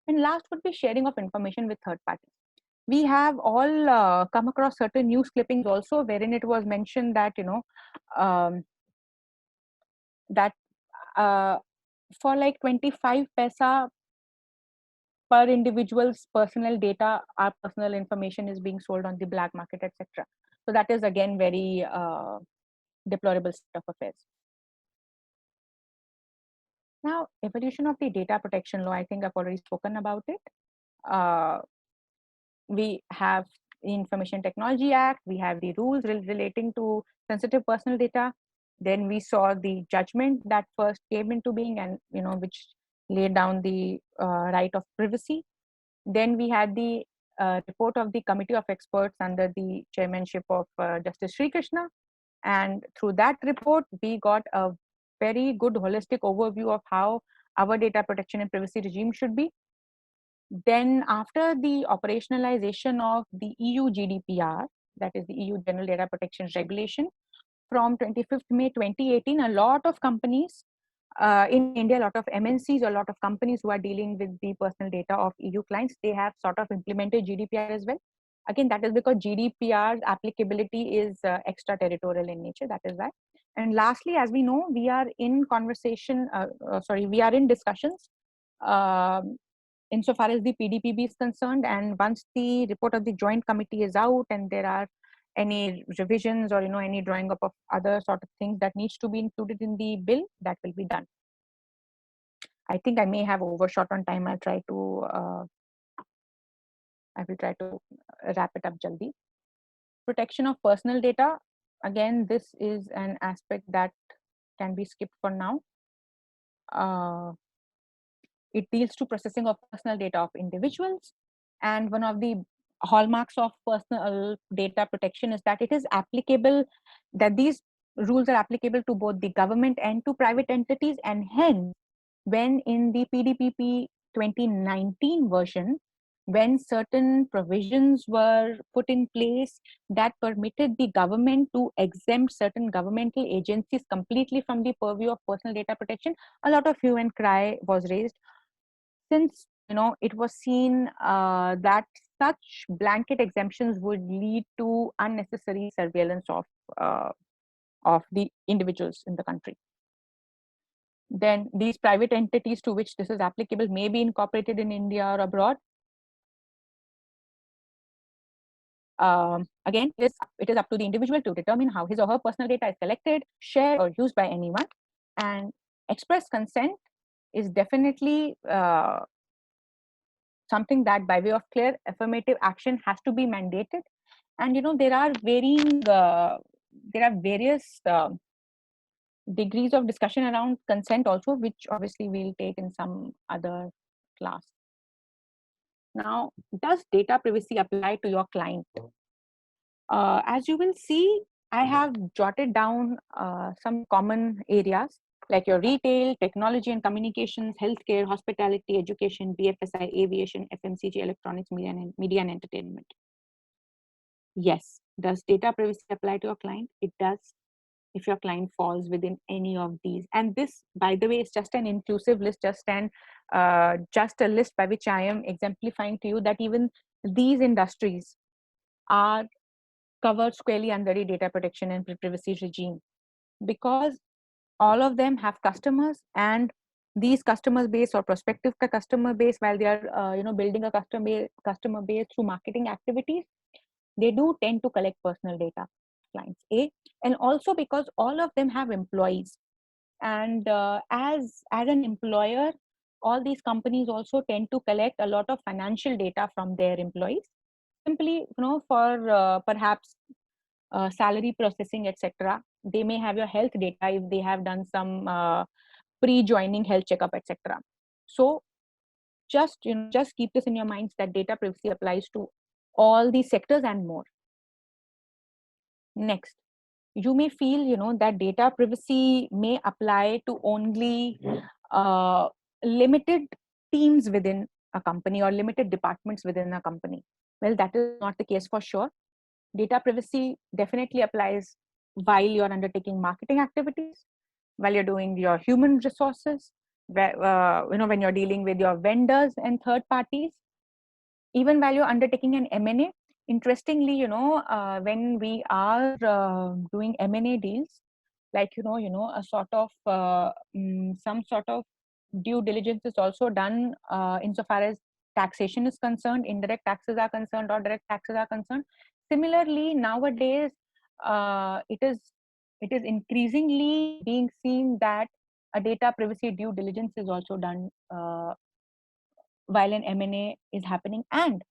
And last would be sharing of information with third parties. We have all come across certain news clippings also wherein it was mentioned that that for like 25 paisa per individual's personal data, our personal information is being sold on the black market, etc. So that is again very deplorable state of affairs. Now, evolution of the data protection law, I think I've already spoken about it. We have the Information Technology Act, we have the rules relating to sensitive personal data. Then we saw the judgment that first came into being, and which laid down the right of privacy. Then we had the report of the Committee of Experts under the chairmanship of Justice Sri Krishna. And through that report, we got a very good holistic overview of how our data protection and privacy regime should be. Then after the operationalization of the EU GDPR, that is the EU General Data Protection Regulation, from 25th May 2018, a lot of companies in India, a lot of MNCs or a lot of companies who are dealing with the personal data of EU clients, they have sort of implemented GDPR as well. Again, that is because GDPR's applicability is extraterritorial in nature. That is why. And lastly, as we know, we are in we are in discussions insofar as the PDPB is concerned. And once the report of the joint committee is out and there are any revisions or any drawing up of other sort of things that needs to be included in the bill, that will be done. I think I may have overshot on time. I will try to wrap it up jaldi. Protection of personal data. Again, this is an aspect that can be skipped for now. It deals to processing of personal data of individuals, and one of the hallmarks of personal data protection is that it is applicable, that these rules are applicable to both the government and to private entities. And hence, when in the PDPP 2019 version, when certain provisions were put in place that permitted the government to exempt certain governmental agencies completely from the purview of personal data protection, a lot of hue and cry was raised, since it was seen that such blanket exemptions would lead to unnecessary surveillance of the individuals in the country. Then these private entities to which this is applicable may be incorporated in India or abroad. Again, it is up to the individual to determine how his or her personal data is collected, shared, or used by anyone. And express consent is definitely something that, by way of clear affirmative action, has to be mandated. And there are various degrees of discussion around consent also, which obviously we'll take in some other class. Now, does data privacy apply to your client? As you will see, I have jotted down some common areas like your retail, technology and communications, healthcare, hospitality, education, BFSI, aviation, FMCG, electronics, media and entertainment. Yes. Does data privacy apply to your client? It does, if your client falls within any of these. And this, by the way, is just an inclusive list, just a list by which I am exemplifying to you that even these industries are covered squarely under the data protection and privacy regime, because all of them have customers, and these customer base or prospective customer base, while they are building a customer base through marketing activities, they do tend to collect personal data, clients A. And also because all of them have employees, and as an employer, all these companies also tend to collect a lot of financial data from their employees, simply for perhaps salary processing, etc. They may have your health data if they have done some pre-joining health checkup, etc. So just keep this in your minds that data privacy applies to all these sectors and more. Next, you may feel that data privacy may apply to only limited teams within a company or limited departments within a company. Well, that is not the case for sure. Data privacy definitely applies while you're undertaking marketing activities, while you're doing your human resources, when you're dealing with your vendors and third parties, even while you're undertaking an M&A. Interestingly, when we are doing M&A deals, like a sort of some sort of due diligence is also done insofar as taxation is concerned, indirect taxes are concerned, or direct taxes are concerned. Similarly, nowadays it is increasingly being seen that a data privacy due diligence is also done while an M&A is happening. And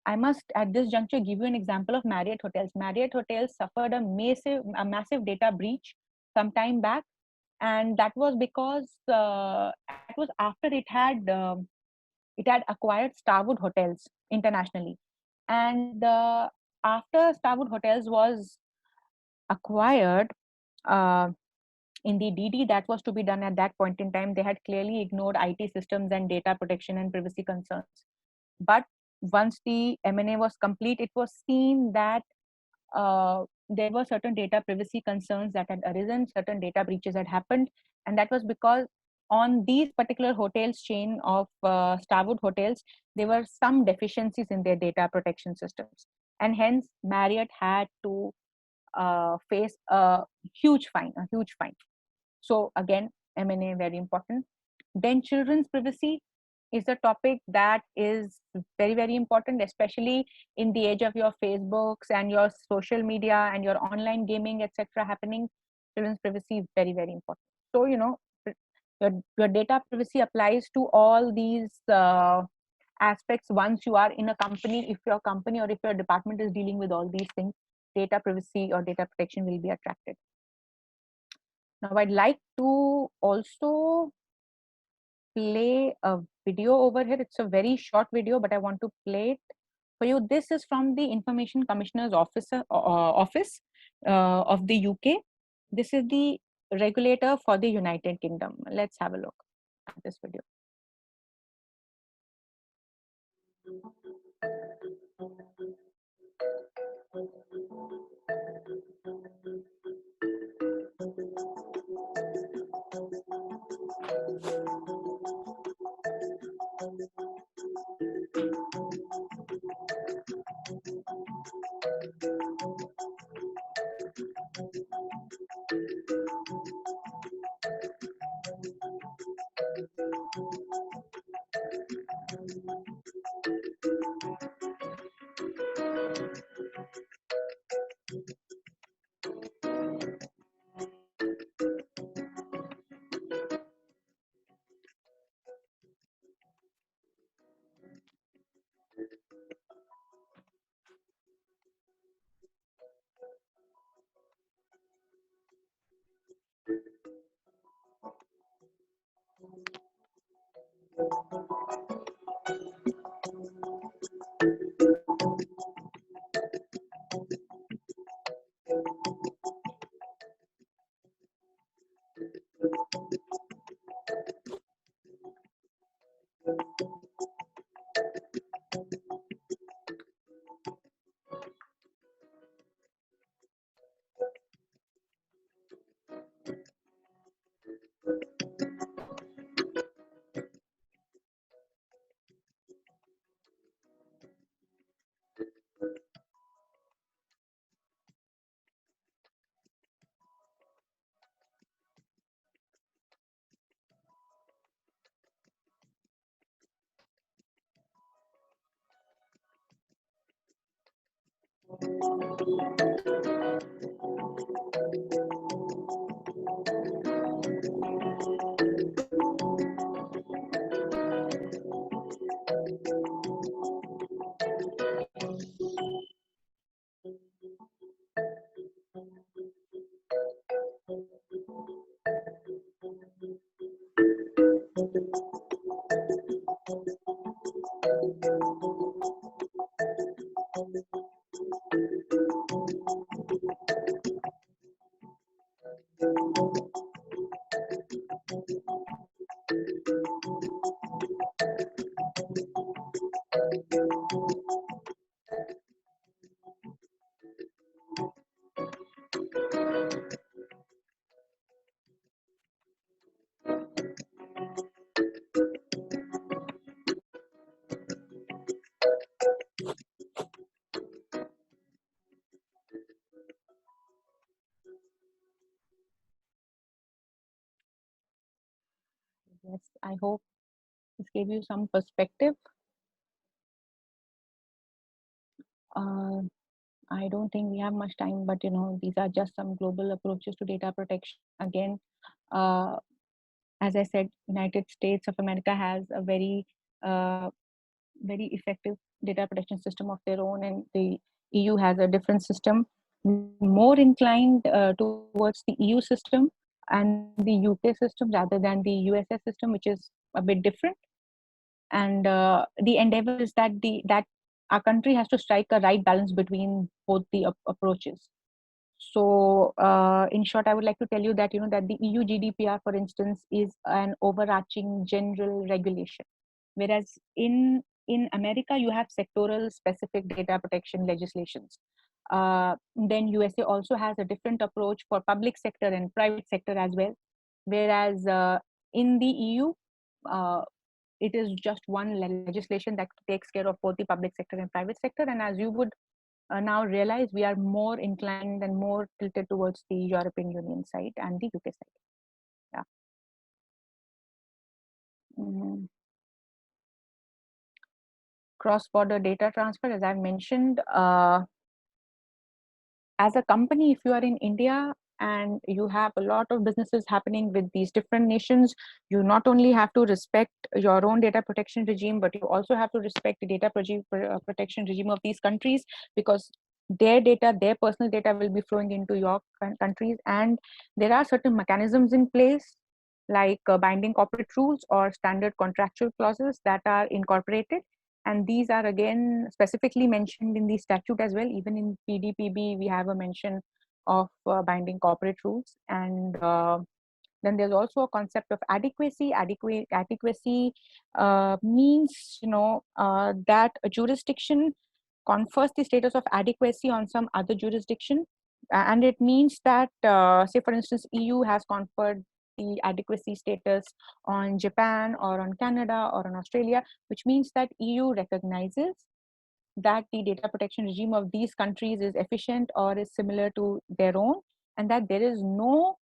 I must at this juncture give you an example of Marriott Hotels. Marriott Hotels suffered a massive data breach some time back, and that was because it was after it had acquired Starwood Hotels internationally. And after Starwood Hotels was acquired, in the DD that was to be done at that point in time, they had clearly ignored IT systems and data protection and privacy concerns. But once the M&A was complete, it was seen that there were certain data privacy concerns that had arisen, certain data breaches had happened, and that was because on these particular hotels chain of Starwood hotels, there were some deficiencies in their data protection systems, and hence Marriott had to face a huge fine, So again, M&A very important. Then children's privacy is a topic that is very, very important, especially in the age of your Facebooks and your social media and your online gaming, etc. happening. Children's privacy is very, very important. So, your data privacy applies to all these aspects once you are in a company. If your company or if your department is dealing with all these things, data privacy or data protection will be attracted. Now, I'd like to also play a video over here. It's a very short video, but I want to play it for you. This is from the Information Commissioner's office of the UK. This is the regulator for the United Kingdom. Let's have a look at this video. Yes, I hope this gave you some perspective. I don't think we have much time, but these are just some global approaches to data protection. Again, as I said, United States of America has a very very effective data protection system of their own, and the EU has a different system, more inclined towards the EU system and the UK system rather than the USA system, which is a bit different. And the endeavor is that that our country has to strike a right balance between both the approaches. So, in short, I would like to tell you that that the EU GDPR, for instance, is an overarching general regulation, whereas in America you have sectoral specific data protection legislations. Then USA also has a different approach for public sector and private sector as well, whereas in the EU, it is just one legislation that takes care of both the public sector and private sector. And as you would now realize, we are more inclined and more tilted towards the European Union side and the UK side. Yeah. Cross-border data transfer, as I've mentioned, as a company, if you are in India and you have a lot of businesses happening with these different nations, you not only have to respect your own data protection regime, but you also have to respect the data protection regime of these countries, because their data, their personal data will be flowing into your countries. And there are certain mechanisms in place, like binding corporate rules or standard contractual clauses that are incorporated, and these are again specifically mentioned in the statute as well. Even in PDPB, we have a mention of binding corporate rules. And then there's also a concept of adequacy. Adequacy means, that a jurisdiction confers the status of adequacy on some other jurisdiction. And it means that, say for instance, EU has conferred the adequacy status on Japan or on Canada or on Australia, which means that EU recognizes that the data protection regime of these countries is efficient or is similar to their own, and that there is no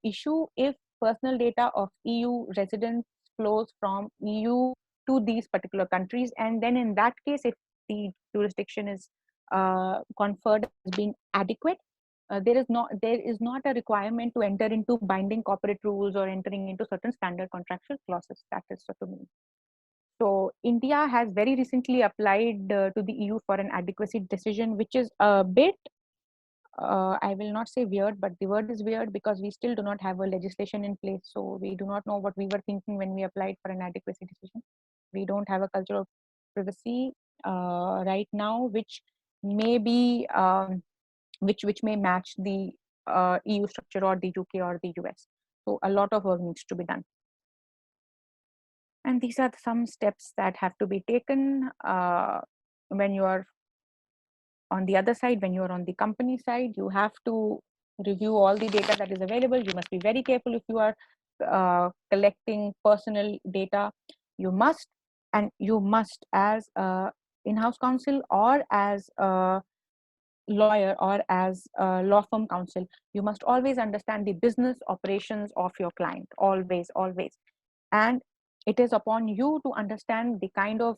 issue if personal data of EU residents flows from EU to these particular countries. And then in that case, if the jurisdiction is conferred as being adequate, there is not a requirement to enter into binding corporate rules or entering into certain standard contractual clauses. That is what to mean. So India has very recently applied to the EU for an adequacy decision, which is a bit, I will not say weird, but the word is weird because we still do not have a legislation in place. So we do not know what we were thinking when we applied for an adequacy decision. We don't have a culture of privacy right now, which may be, which may match the EU structure or the UK or the US. So a lot of work needs to be done. And these are some steps that have to be taken when you are on the other side. When you are on the company side, you have to review all the data that is available. You must be very careful if you are collecting personal data. You must as a in-house counsel or as a lawyer or as a law firm counsel, you must always understand the business operations of your client, always. And it is upon you to understand the kind of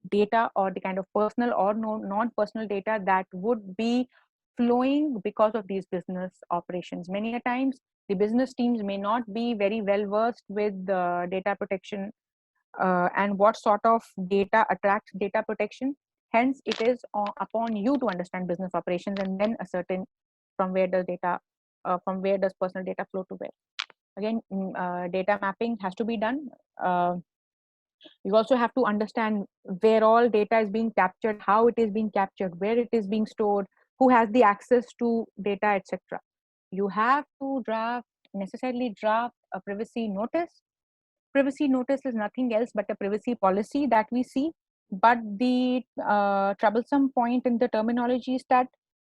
data or the kind of personal or non-personal data that would be flowing because of these business operations. Many a times the business teams may not be very well versed with data protection and what sort of data attracts data protection. Hence it is upon you to understand business operations and then ascertain from where does personal data flow to where. Again, data mapping has to be done. You also have to understand where all data is being captured, how it is being captured, where it is being stored, who has the access to data, etc. You have to necessarily draft a privacy notice. Privacy notice is nothing else but a privacy policy that we see. But the troublesome point in the terminology is that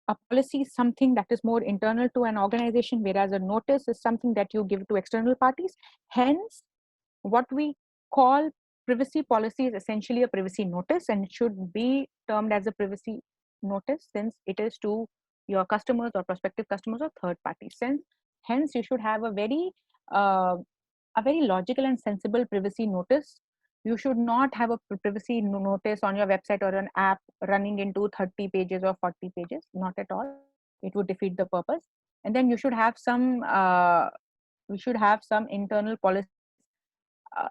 a policy is something that is more internal to an organization, whereas a notice is something that you give to external parties. Hence, what we call privacy policy is essentially a privacy notice, and it should be termed as a privacy notice since it is to your customers or prospective customers or third parties. Hence, you should have a very logical and sensible privacy notice. You should not have a privacy notice on your website or an app running into 30 pages or 40 pages. Not at all. It would defeat the purpose. And then you should have some internal policy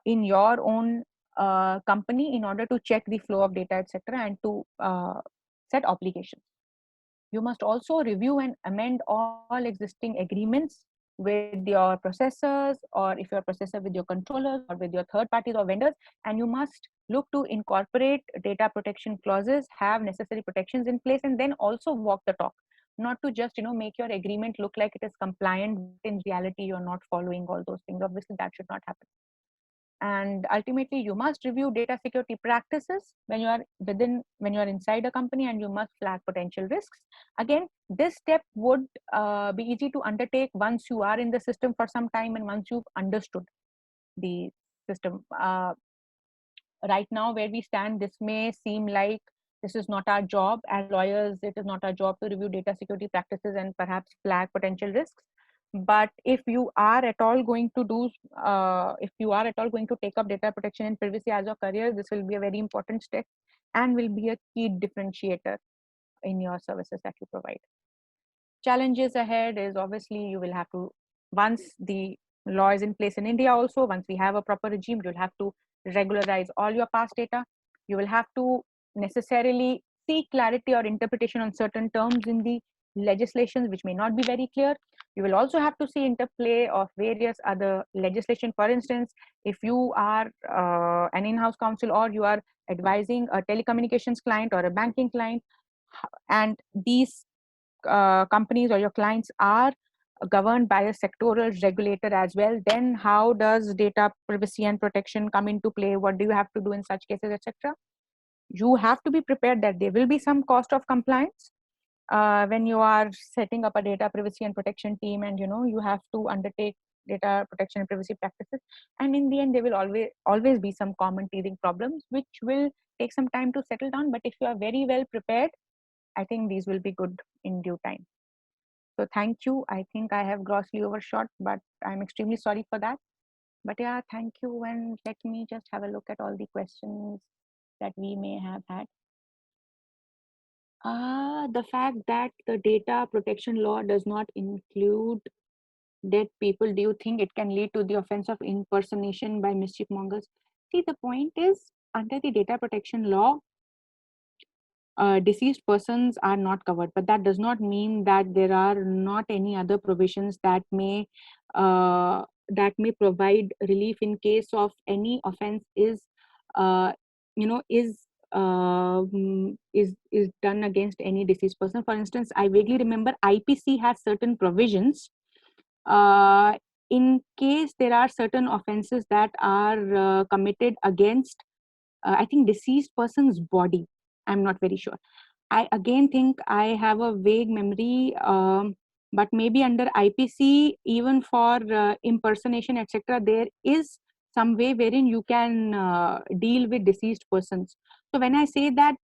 in your own company in order to check the flow of data, etc., and to set obligations. You must also review and amend all existing agreements with your processors, or if you're a processor, with your controllers or with your third parties or vendors. And you must look to incorporate data protection clauses, have necessary protections in place, and then also walk the talk. Not to just make your agreement look like it is compliant, in reality you're not following all those things. Obviously that should not happen. And ultimately, you must review data security practices when you are inside a company, and you must flag potential risks. Again, this step would be easy to undertake once you are in the system for some time and once you've understood the system. Right now, where we stand, this may seem like this is not our job as lawyers. It is not our job to review data security practices and perhaps flag potential risks. But if you are at all going to take up data protection and privacy as a career, this will be a very important step and will be a key differentiator in your services that you provide. Challenges ahead is obviously you will have to, once the law is in place in India also, once we have a proper regime, you'll have to regularize all your past data. You will have to necessarily seek clarity or interpretation on certain terms in the legislations which may not be very clear. You will also have to see interplay of various other legislation. For instance, if you are an in-house counsel or you are advising a telecommunications client or a banking client, and these companies or your clients are governed by a sectoral regulator as well, then how does data privacy and protection come into play? What do you have to do in such cases, etc.? You have to be prepared that there will be some cost of compliance when you are setting up a data privacy and protection team, and you have to undertake data protection and privacy practices. And in the end, there will always be some common teething problems which will take some time to settle down. But if you are very well prepared, I think these will be good in due time. So thank you. I think I have grossly overshot, but I'm extremely sorry for that. But yeah, thank you. And let me just have a look at all the questions that we may have had. The fact that the data protection law does not include dead people, do you think it can lead to the offense of impersonation by mischief mongers? See, the point is, under the data protection law, deceased persons are not covered, but that does not mean that there are not any other provisions that may provide relief in case of any offense is uh, is done against any deceased person. For instance, I vaguely remember IPC has certain provisions in case there are certain offenses that are committed against I think deceased person's body. I'm not very sure. I again think I have a vague memory, but maybe under IPC, even for impersonation, etc., there is some way wherein you can deal with deceased persons. So when I say that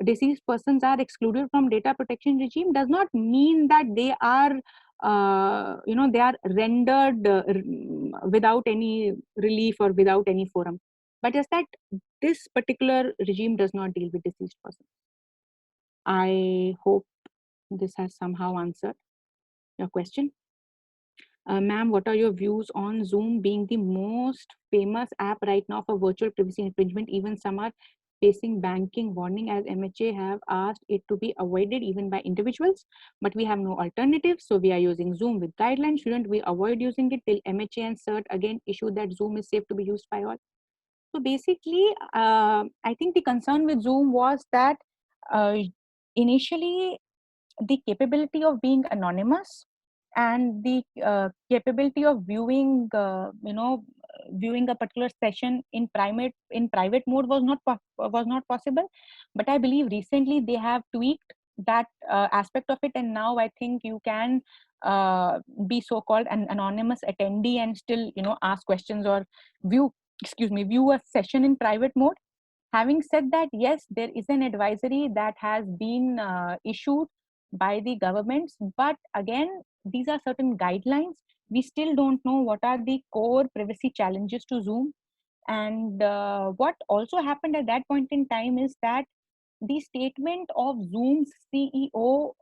deceased persons are excluded from data protection regime, does not mean that they are they are rendered without any relief or without any forum, but just that this particular regime does not deal with deceased persons. I hope this has somehow answered your question. Ma'am, what are your views on Zoom being the most famous app right now for virtual privacy infringement? Even some are facing banking warning, as MHA have asked it to be avoided even by individuals, but we have no alternative, so we are using Zoom with guidelines. Shouldn't we avoid using it till MHA and CERT again issue that Zoom is safe to be used by all? So basically, I think the concern with Zoom was that initially the capability of being anonymous and the capability of viewing viewing a particular session in private mode was not possible. But I believe recently they have tweaked that aspect of it, and now I think you can be so-called an anonymous attendee and still ask questions or view a session in private mode. Having said that, yes, there is an advisory that has been issued by the governments, but again, these are certain guidelines. We still don't know what are the core privacy challenges to Zoom. And what also happened at that point in time is that the statement of Zoom's CEO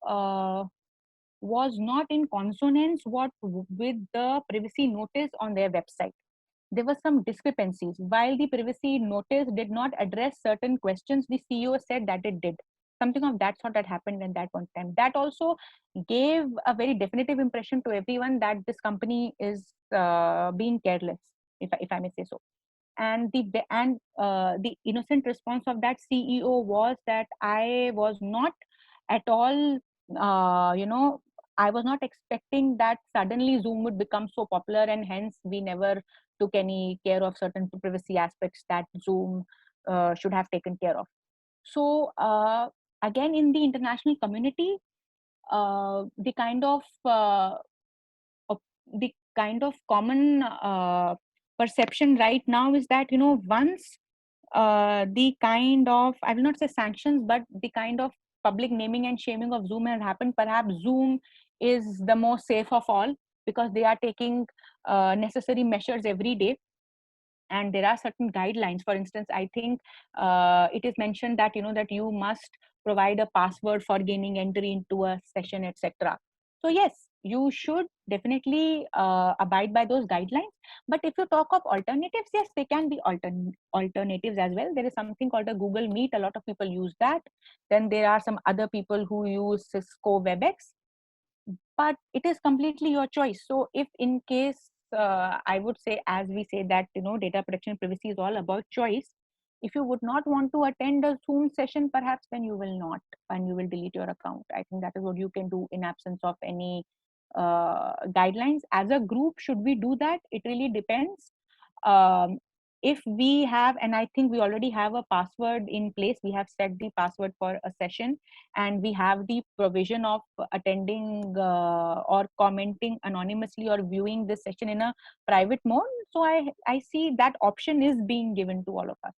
was not in consonance with the privacy notice on their website. There were some discrepancies. While the privacy notice did not address certain questions, the CEO said that it did. Something of that sort that happened at that one time. That also gave a very definitive impression to everyone that this company is being careless, if I may say so. And the innocent response of that CEO was that I was not at all, I was not expecting that suddenly Zoom would become so popular, and hence we never took any care of certain privacy aspects that Zoom should have taken care of. So again, in the international community, the kind of the kind of common perception right now is that, once the kind of, I will not say sanctions, but the kind of public naming and shaming of Zoom has happened, perhaps Zoom is the most safe of all, because they are taking necessary measures every day, and there are certain guidelines. For instance, I think it is mentioned that, that you must provide a password for gaining entry into a session, etc. So yes, you should definitely abide by those guidelines. But if you talk of alternatives, yes, they can be alternatives as well. There is something called a Google Meet. A lot of people use that. Then there are some other people who use Cisco WebEx, but it is completely your choice. So if in case, I would say, as we say that, data protection privacy is all about choice. If you would not want to attend a Zoom session, perhaps then you will not, and you will delete your account. I think that is what you can do in absence of any guidelines. As a group, should we do that? It really depends. um, if we have, and I think we already have a password in place, we have set the password for a session, and we have the provision of attending or commenting anonymously or viewing this session in a private mode. So I see that option is being given to all of us.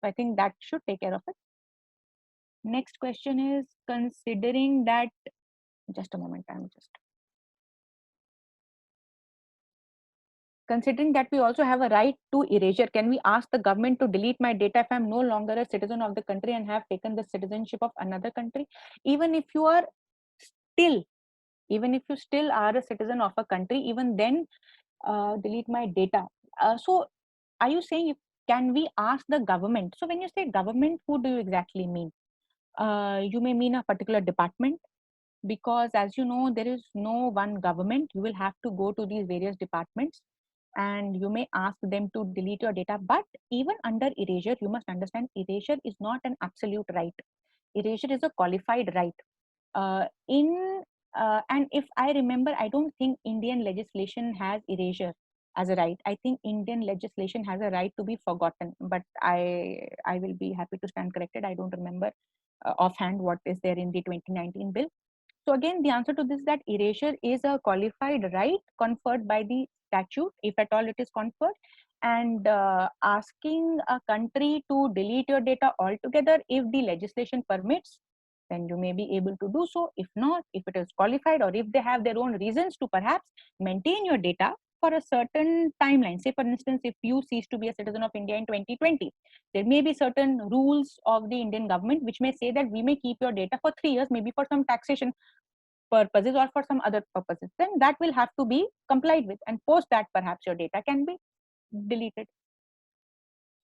So I think that should take care of it. Next question is, considering that, just a moment, I'm just considering that we also have a right to erasure, can we ask the government to delete my data if I'm no longer a citizen of the country and have taken the citizenship of another country? Even if you are still, even if you still are a citizen of a country, even then, delete my data. So are you saying, can we ask the government? So when you say government, who do you exactly mean? You may mean a particular department, because as you know, there is no one government. You will have to go to these various departments and you may ask them to delete your data. But even under erasure, you must understand, erasure is not an absolute right. Erasure is a qualified right. In And if I remember, I don't think Indian legislation has erasure as a right. I think Indian legislation has a right to be forgotten, but I will be happy to stand corrected. I don't remember offhand what is there in the 2019 bill. So again, the answer to this is that erasure is a qualified right conferred by the statute, if at all it is conferred. And asking a country to delete your data altogether, if the legislation permits, then you may be able to do so. If not, if it is qualified, or if they have their own reasons to perhaps maintain your data for a certain timeline. Say, for instance, if you cease to be a citizen of India in 2020, there may be certain rules of the Indian government which may say that we may keep your data for 3 years, maybe for some taxation purposes or for some other purposes. Then that will have to be complied with, and post that, perhaps your data can be deleted.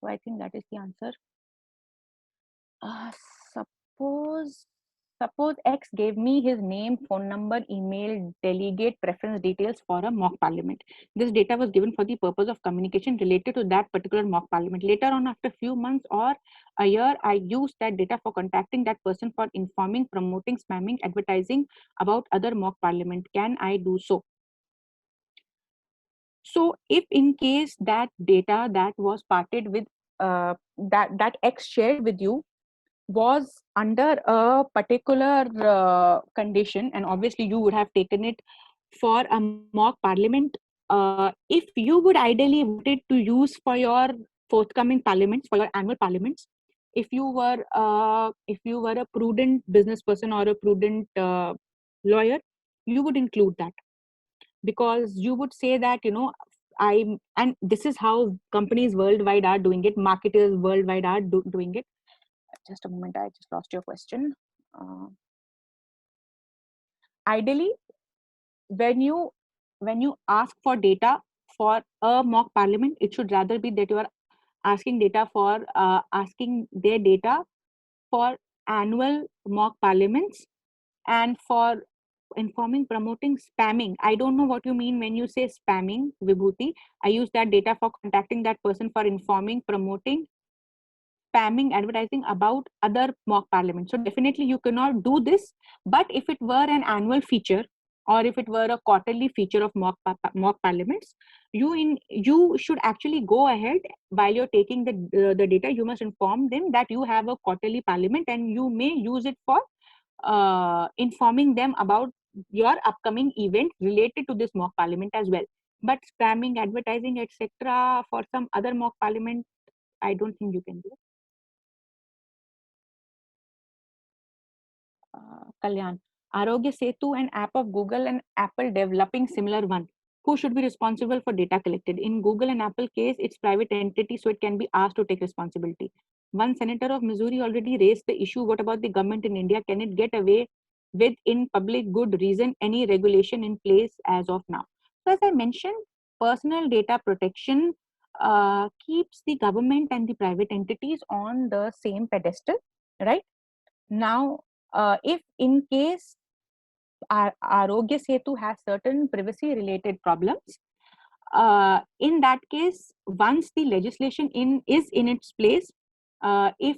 So I think that is the answer. Uh, suppose suppose X gave me his name, phone number, email, delegate preference details for a mock parliament. This data was given for the purpose of communication related to that particular mock parliament. Later on, after a few months or a year, I used that data for contacting that person for informing, promoting, spamming, advertising about other mock parliament. Can I do so? So if in case that data that was parted with, that X shared with you, was under a particular condition, and obviously you would have taken it for a mock parliament, if you would ideally want it to use for your forthcoming parliaments, for your annual parliaments, if you were a prudent business person or a prudent lawyer, you would include that, because you would say that, and this is how companies worldwide are doing it, marketers worldwide are doing it. Just a moment, I just lost your question. Ideally, when you ask for data for a mock parliament, it should rather be that you are asking their data for annual mock parliaments, and for informing, promoting, spamming. I don't know what you mean when you say spamming, Vibhuti. I use that data for contacting that person for informing, promoting, spamming, advertising about other mock parliaments. So definitely you cannot do this. But if it were an annual feature, or if it were a quarterly feature of mock parliaments, you should actually go ahead while you're taking the data. You must inform them that you have a quarterly parliament, and you may use it for informing them about your upcoming event related to this mock parliament as well. But spamming, advertising, etc., for some other mock parliament, I don't think you can do. Kalyan, Arogya Setu, an app of Google and Apple developing similar one. Who should be responsible for data collected? In Google and Apple case, it's private entity, so it can be asked to take responsibility. One senator of Missouri already raised the issue. What about the government in India? Can it get away with, in public good reason, any regulation in place as of now? So as I mentioned, personal data protection keeps the government and the private entities on the same pedestal, right? Now, if in case Arogya Setu has certain privacy related problems, in that case, once the legislation is in its place, if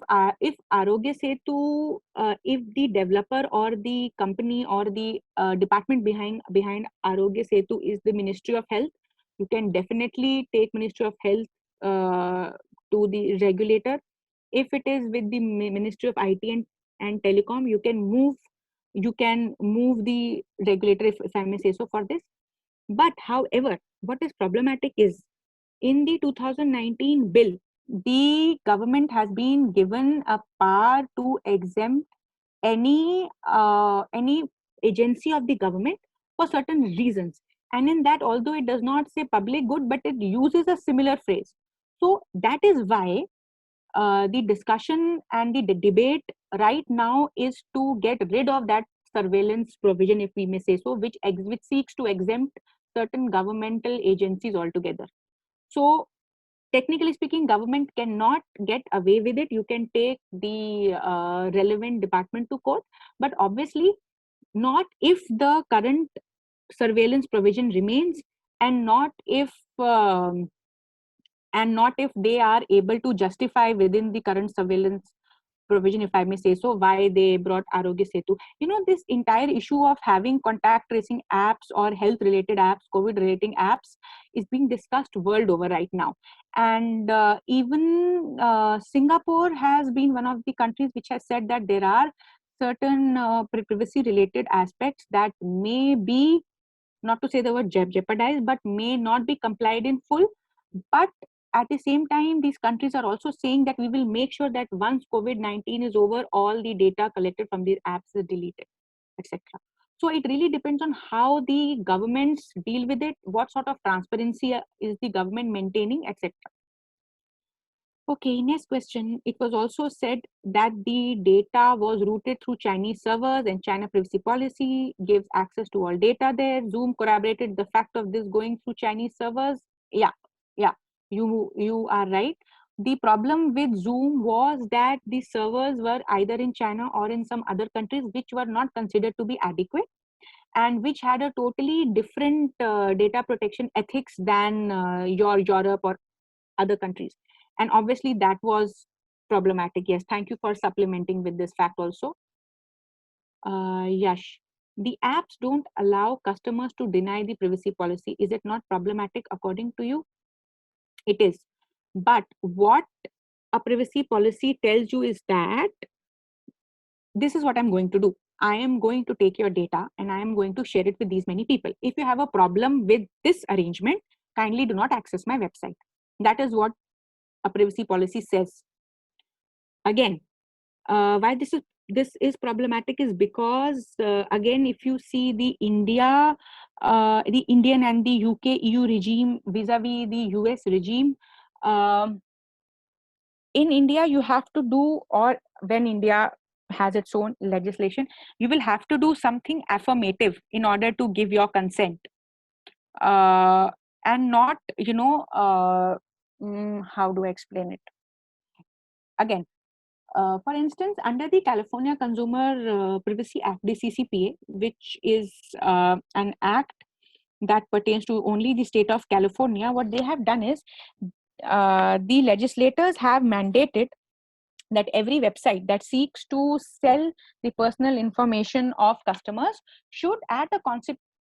Arogya Setu, if the developer or the company or the department behind Arogya Setu is the Ministry of Health, you can definitely take Ministry of Health to the regulator. If it is with the Ministry of IT and Telecom, you can move the regulator, if I may say so, for this. But however, what is problematic is, in the 2019 bill, the government has been given a power to exempt any agency of the government for certain reasons. And in that, although it does not say public good, but it uses a similar phrase. So that is why the discussion and the debate right now is to get rid of that surveillance provision, if we may say so, which seeks to exempt certain governmental agencies altogether. So technically speaking, government cannot get away with it. You can take the relevant department to court, but obviously not if the current surveillance provision remains, and not if they are able to justify within the current surveillance provision, if I may say so, why they brought Arogya Setu. This entire issue of having contact tracing apps or health related apps, COVID related apps, is being discussed world over right now. And even Singapore has been one of the countries which has said that there are certain privacy related aspects that may be, not to say the word jeopardized, but may not be complied in full. But at the same time, these countries are also saying that we will make sure that once COVID-19 is over, all the data collected from these apps is deleted, etc. So it really depends on how the governments deal with it, what sort of transparency is the government maintaining, etc. Okay, next question. It was also said that the data was routed through Chinese servers, and China privacy policy gives access to all data there. Zoom corroborated the fact of this going through Chinese servers. Yeah, you are right. The problem with Zoom was that the servers were either in China or in some other countries which were not considered to be adequate, and which had a totally different data protection ethics than your Europe or other countries. And obviously that was problematic. Yes, thank you for supplementing with this fact also. Yash, the apps don't allow customers to deny the privacy policy. Is it not problematic according to you? It is. But what a privacy policy tells you is that this is what I'm going to do. I am going to take your data and I am going to share it with these many people. If you have a problem with this arrangement, kindly do not access my website. That is what a privacy policy says. Again, why this is problematic is because again, if you see the Indian and the UK EU regime vis-a-vis the US regime, in India you have to do, or when India has its own legislation, you will have to do something affirmative in order to give your consent, and not how do I explain it? Again, for instance, under the California Consumer Privacy Act, the CCPA, which is an act that pertains to only the state of California, what they have done is the legislators have mandated that every website that seeks to sell the personal information of customers should, at a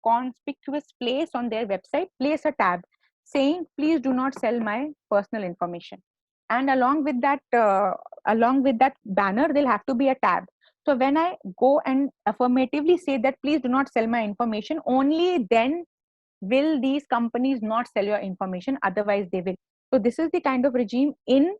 conspicuous place on their website, place a tab saying, please do not sell my personal information. And along with that banner, there'll have to be a tab. So when I go and affirmatively say that please do not sell my information, only then will these companies not sell your information, otherwise they will. So this is the kind of regime in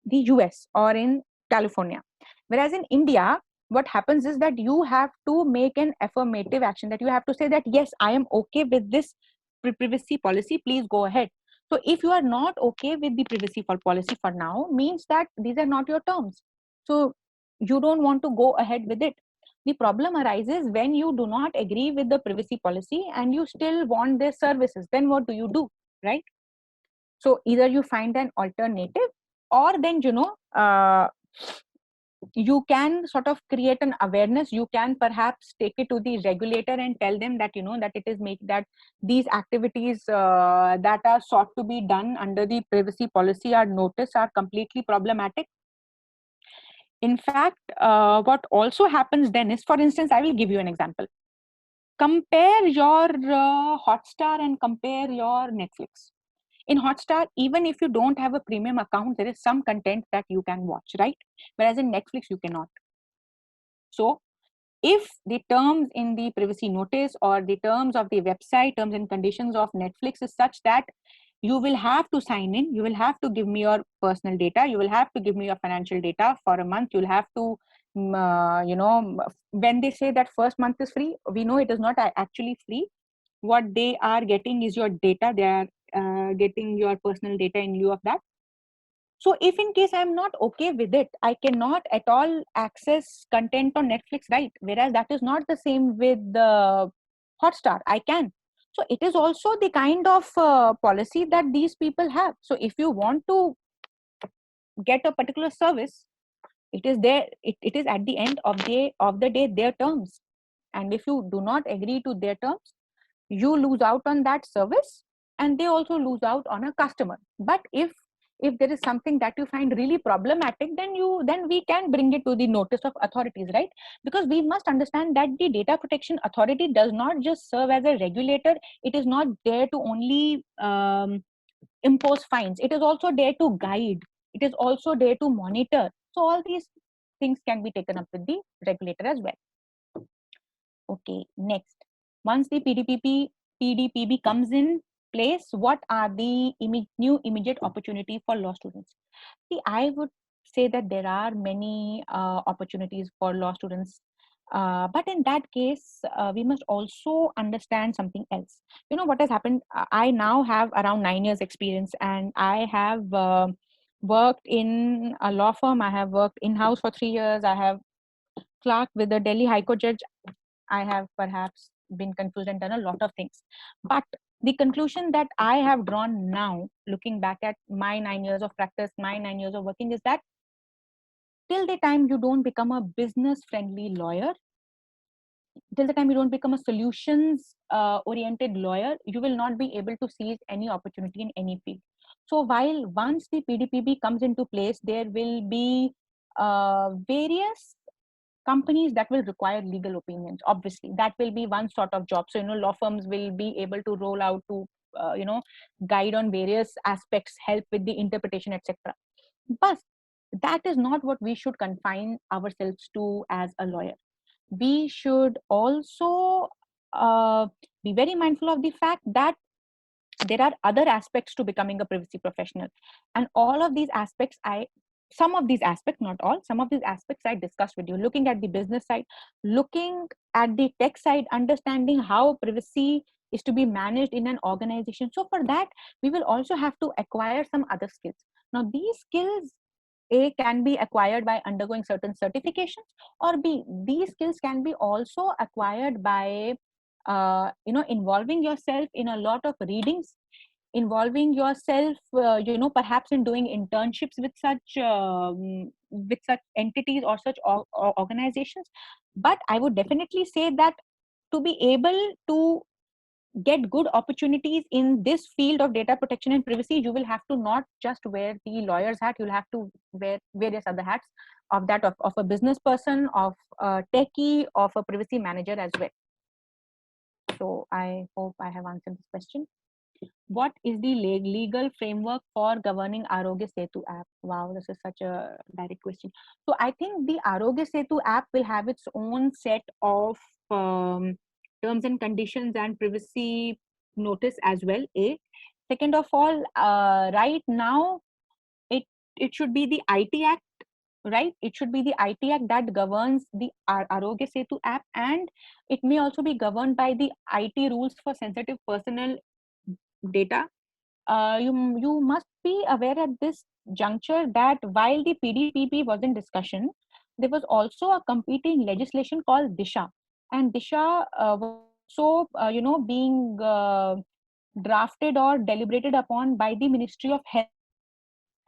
the US or in California. Whereas in India, what happens is that you have to make an affirmative action, that you have to say that yes, I am okay with this privacy policy, please go ahead. So if you are not okay with the privacy policy for now, means that these are not your terms, so you don't want to go ahead with it. The problem arises when you do not agree with the privacy policy and you still want their services. Then what do you do, right? So either you find an alternative, or then you can sort of create an awareness. You can perhaps take it to the regulator and tell them that that it is that these activities that are sought to be done under the privacy policy are noticed are completely problematic. In fact, what also happens then is, for instance, I will give you an example. Compare your Hotstar and compare your Netflix. In Hotstar, even if you don't have a premium account, there is some content that you can watch, right? Whereas in Netflix, you cannot. So if the terms in the privacy notice or the terms of the website, terms and conditions of Netflix is such that you will have to sign in, you will have to give me your personal data, you will have to give me your financial data for a month, you'll have to, when they say that first month is free, we know it is not actually free. What they are getting is your data. They are getting your personal data in lieu of that. So if in case I'm not okay with it, I cannot at all access content on Netflix, right? Whereas that is not the same with the Hotstar. I can. So it is also the kind of policy that these people have. So if you want to get a particular service, it is there. It is at the end of the day their terms. And if you do not agree to their terms, you lose out on that service, and they also lose out on a customer. But if there is something that you find really problematic, then we can bring it to the notice of authorities, right? Because we must understand that the data protection authority does not just serve as a regulator. It is not there to only impose fines. It is also there to guide. It is also there to monitor. So all these things can be taken up with the regulator as well. Okay, next. Once the PDPB comes in place, what are the new immediate opportunity for law students? See, I would say that there are many opportunities for law students. But in that case, we must also understand something else. You know what has happened? I now have around 9 years experience, and I have worked in a law firm. I have worked in-house for 3 years. I have clerked with the Delhi High Court judge. I have perhaps been confused and done a lot of things. But the conclusion that I have drawn now, looking back at my 9 years of practice, my 9 years of working, is that till the time you don't become a business friendly lawyer, till the time you don't become a solutions oriented lawyer, you will not be able to seize any opportunity in any field. So while once the PDPB comes into place, there will be various companies that will require legal opinions. Obviously that will be one sort of job. So law firms will be able to roll out to guide on various aspects, help with the interpretation, etc. But that is not what we should confine ourselves to as a lawyer. We should also be very mindful of the fact that there are other aspects to becoming a privacy professional, and all of these aspects some of these aspects, not all, some of these aspects I discussed with you, looking at the business side, looking at the tech side, understanding how privacy is to be managed in an organization. So for that, we will also have to acquire some other skills. Now these skills, A, can be acquired by undergoing certain certifications, or B, these skills can be also acquired by involving yourself in a lot of readings, involving yourself perhaps in doing internships with such entities or such organizations. But I would definitely say that to be able to get good opportunities in this field of data protection and privacy, you will have to not just wear the lawyer's hat, you'll have to wear various other hats of that, of a business person, of a techie, of a privacy manager as well. So I hope I have answered this question. What is the legal framework for governing Arogya Setu app? Wow, this is such a direct question. So I think the Arogya Setu app will have its own set of terms and conditions and privacy notice as well. A. Second of all, right now it it should be the IT Act, right? It should be the IT Act that governs the Arogya Setu app, and it may also be governed by the IT rules for sensitive personal data. You must be aware at this juncture that while the PDPP was in discussion, there was also a competing legislation called Disha, and Disha was so being drafted or deliberated upon by the Ministry of Health,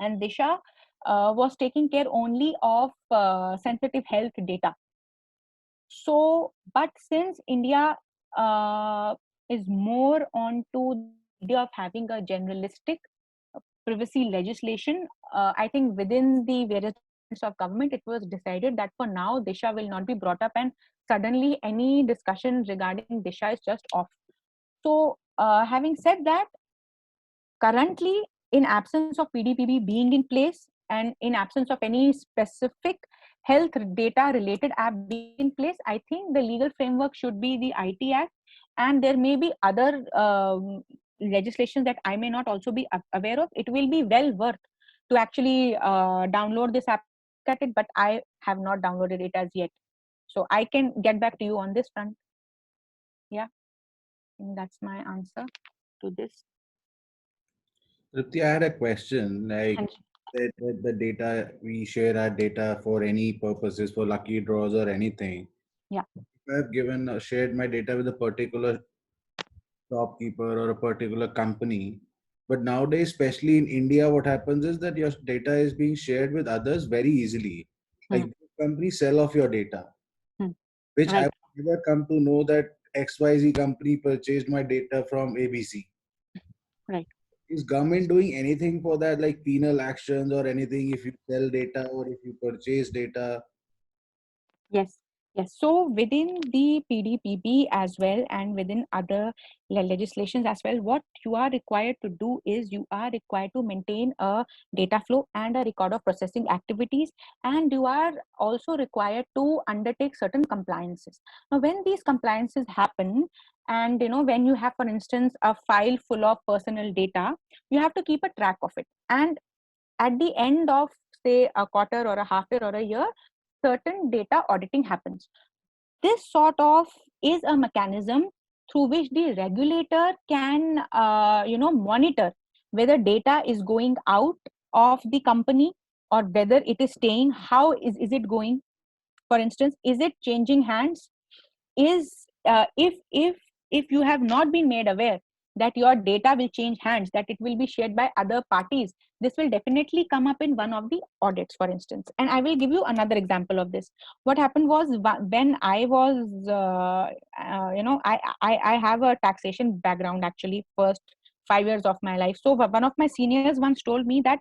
and Disha was taking care only of sensitive health data. So, but since India is more onto the idea of having a generalistic privacy legislation, I think within the various departments of government, it was decided that for now, Disha will not be brought up, and suddenly any discussion regarding Disha is just off. So, having said that, currently, in absence of PDPB being in place and in absence of any specific health data related app being in place, I think the legal framework should be the IT Act, and there may be other legislations that I may not also be aware of. It will be well worth to actually download this app at it, but I have not downloaded it as yet. So I can get back to you on this front. Yeah, and that's my answer to this. Tripti, I had a question. Like And the data, we share our data for any purposes, for lucky draws or anything. yeah. If I've shared my data with a particular shopkeeper or a particular company, but nowadays, especially in India, what happens is that your data is being shared with others very easily. Like companies sell off your data, which I Right. would never come to know that XYZ company purchased my data from ABC. Right. Is government doing anything for that, like penal actions or anything if you sell data or if you purchase data? Yes, yes. So within the PDPB as well, and within other legislations as well, what you are required to do is you are required to maintain a data flow and a record of processing activities, and you are also required to undertake certain compliances. Now, when these compliances happen, and when you have, for instance, a file full of personal data, you have to keep a track of it, and at the end of, say, a quarter or a half year or a year, certain data auditing happens. This sort of is a mechanism through which the regulator can monitor whether data is going out of the company or whether it is staying. How is it going? For instance, is it changing hands? Is if you have not been made aware that your data will change hands, that it will be shared by other parties, this will definitely come up in one of the audits, for instance. And I will give you another example of this. What happened was, when I was I have a taxation background, actually, first 5 years of my life. So one of my seniors once told me that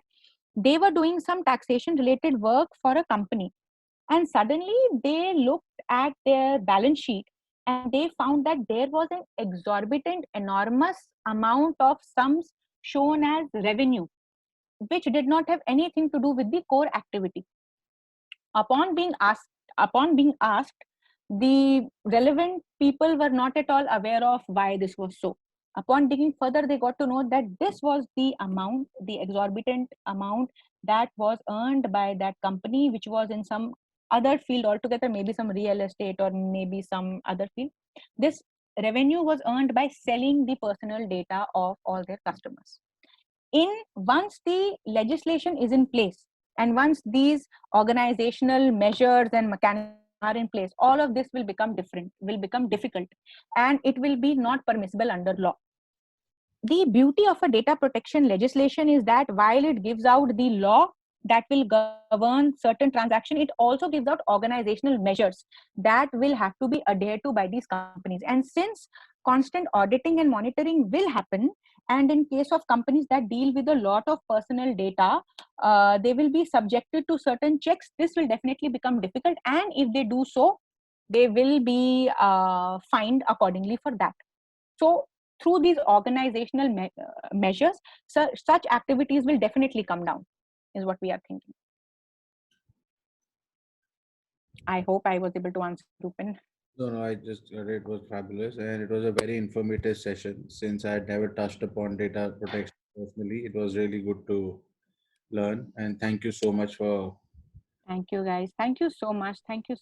they were doing some taxation related work for a company, and suddenly they looked at their balance sheet and they found that there was an exorbitant, enormous amount of sums shown as revenue, which did not have anything to do with the core activity. Upon being asked, the relevant people were not at all aware of why this was so. Upon digging further, they got to know that this was the amount, the exorbitant amount that was earned by that company, which was in some other field altogether, maybe some real estate or maybe some other field. This revenue was earned by selling the personal data of all their customers. Once the legislation is in place, and once these organizational measures and mechanisms are in place, all of this will become difficult, and it will be not permissible under law. The beauty of a data protection legislation is that while it gives out the law that will govern certain transaction, it also gives out organizational measures that will have to be adhered to by these companies. And since constant auditing and monitoring will happen, and in case of companies that deal with a lot of personal data, they will be subjected to certain checks. This will definitely become difficult, and if they do so, they will be fined accordingly for that. So through these organizational measures, such activities will definitely come down, is what we are thinking. I hope I was able to answer, Rupen. No, I just it was fabulous, and it was a very informative session. Since I had never touched upon data protection personally, it was really good to learn. And thank you so much for. Thank you, guys. Thank you so much. Thank you,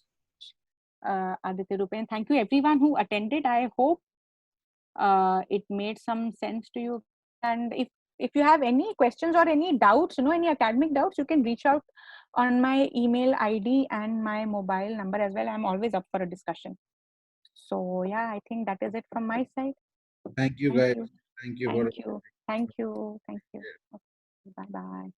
Aditya, Rupen. Thank you, everyone who attended. I hope it made some sense to you. And if you have any questions or any doubts, any academic doubts, you can reach out on my email ID and my mobile number as well. I'm always up for a discussion. So yeah, I think that is it from my side. Thank you, Thank guys. you. Thank you Thank for. you. Thank you. Thank you. Bye bye.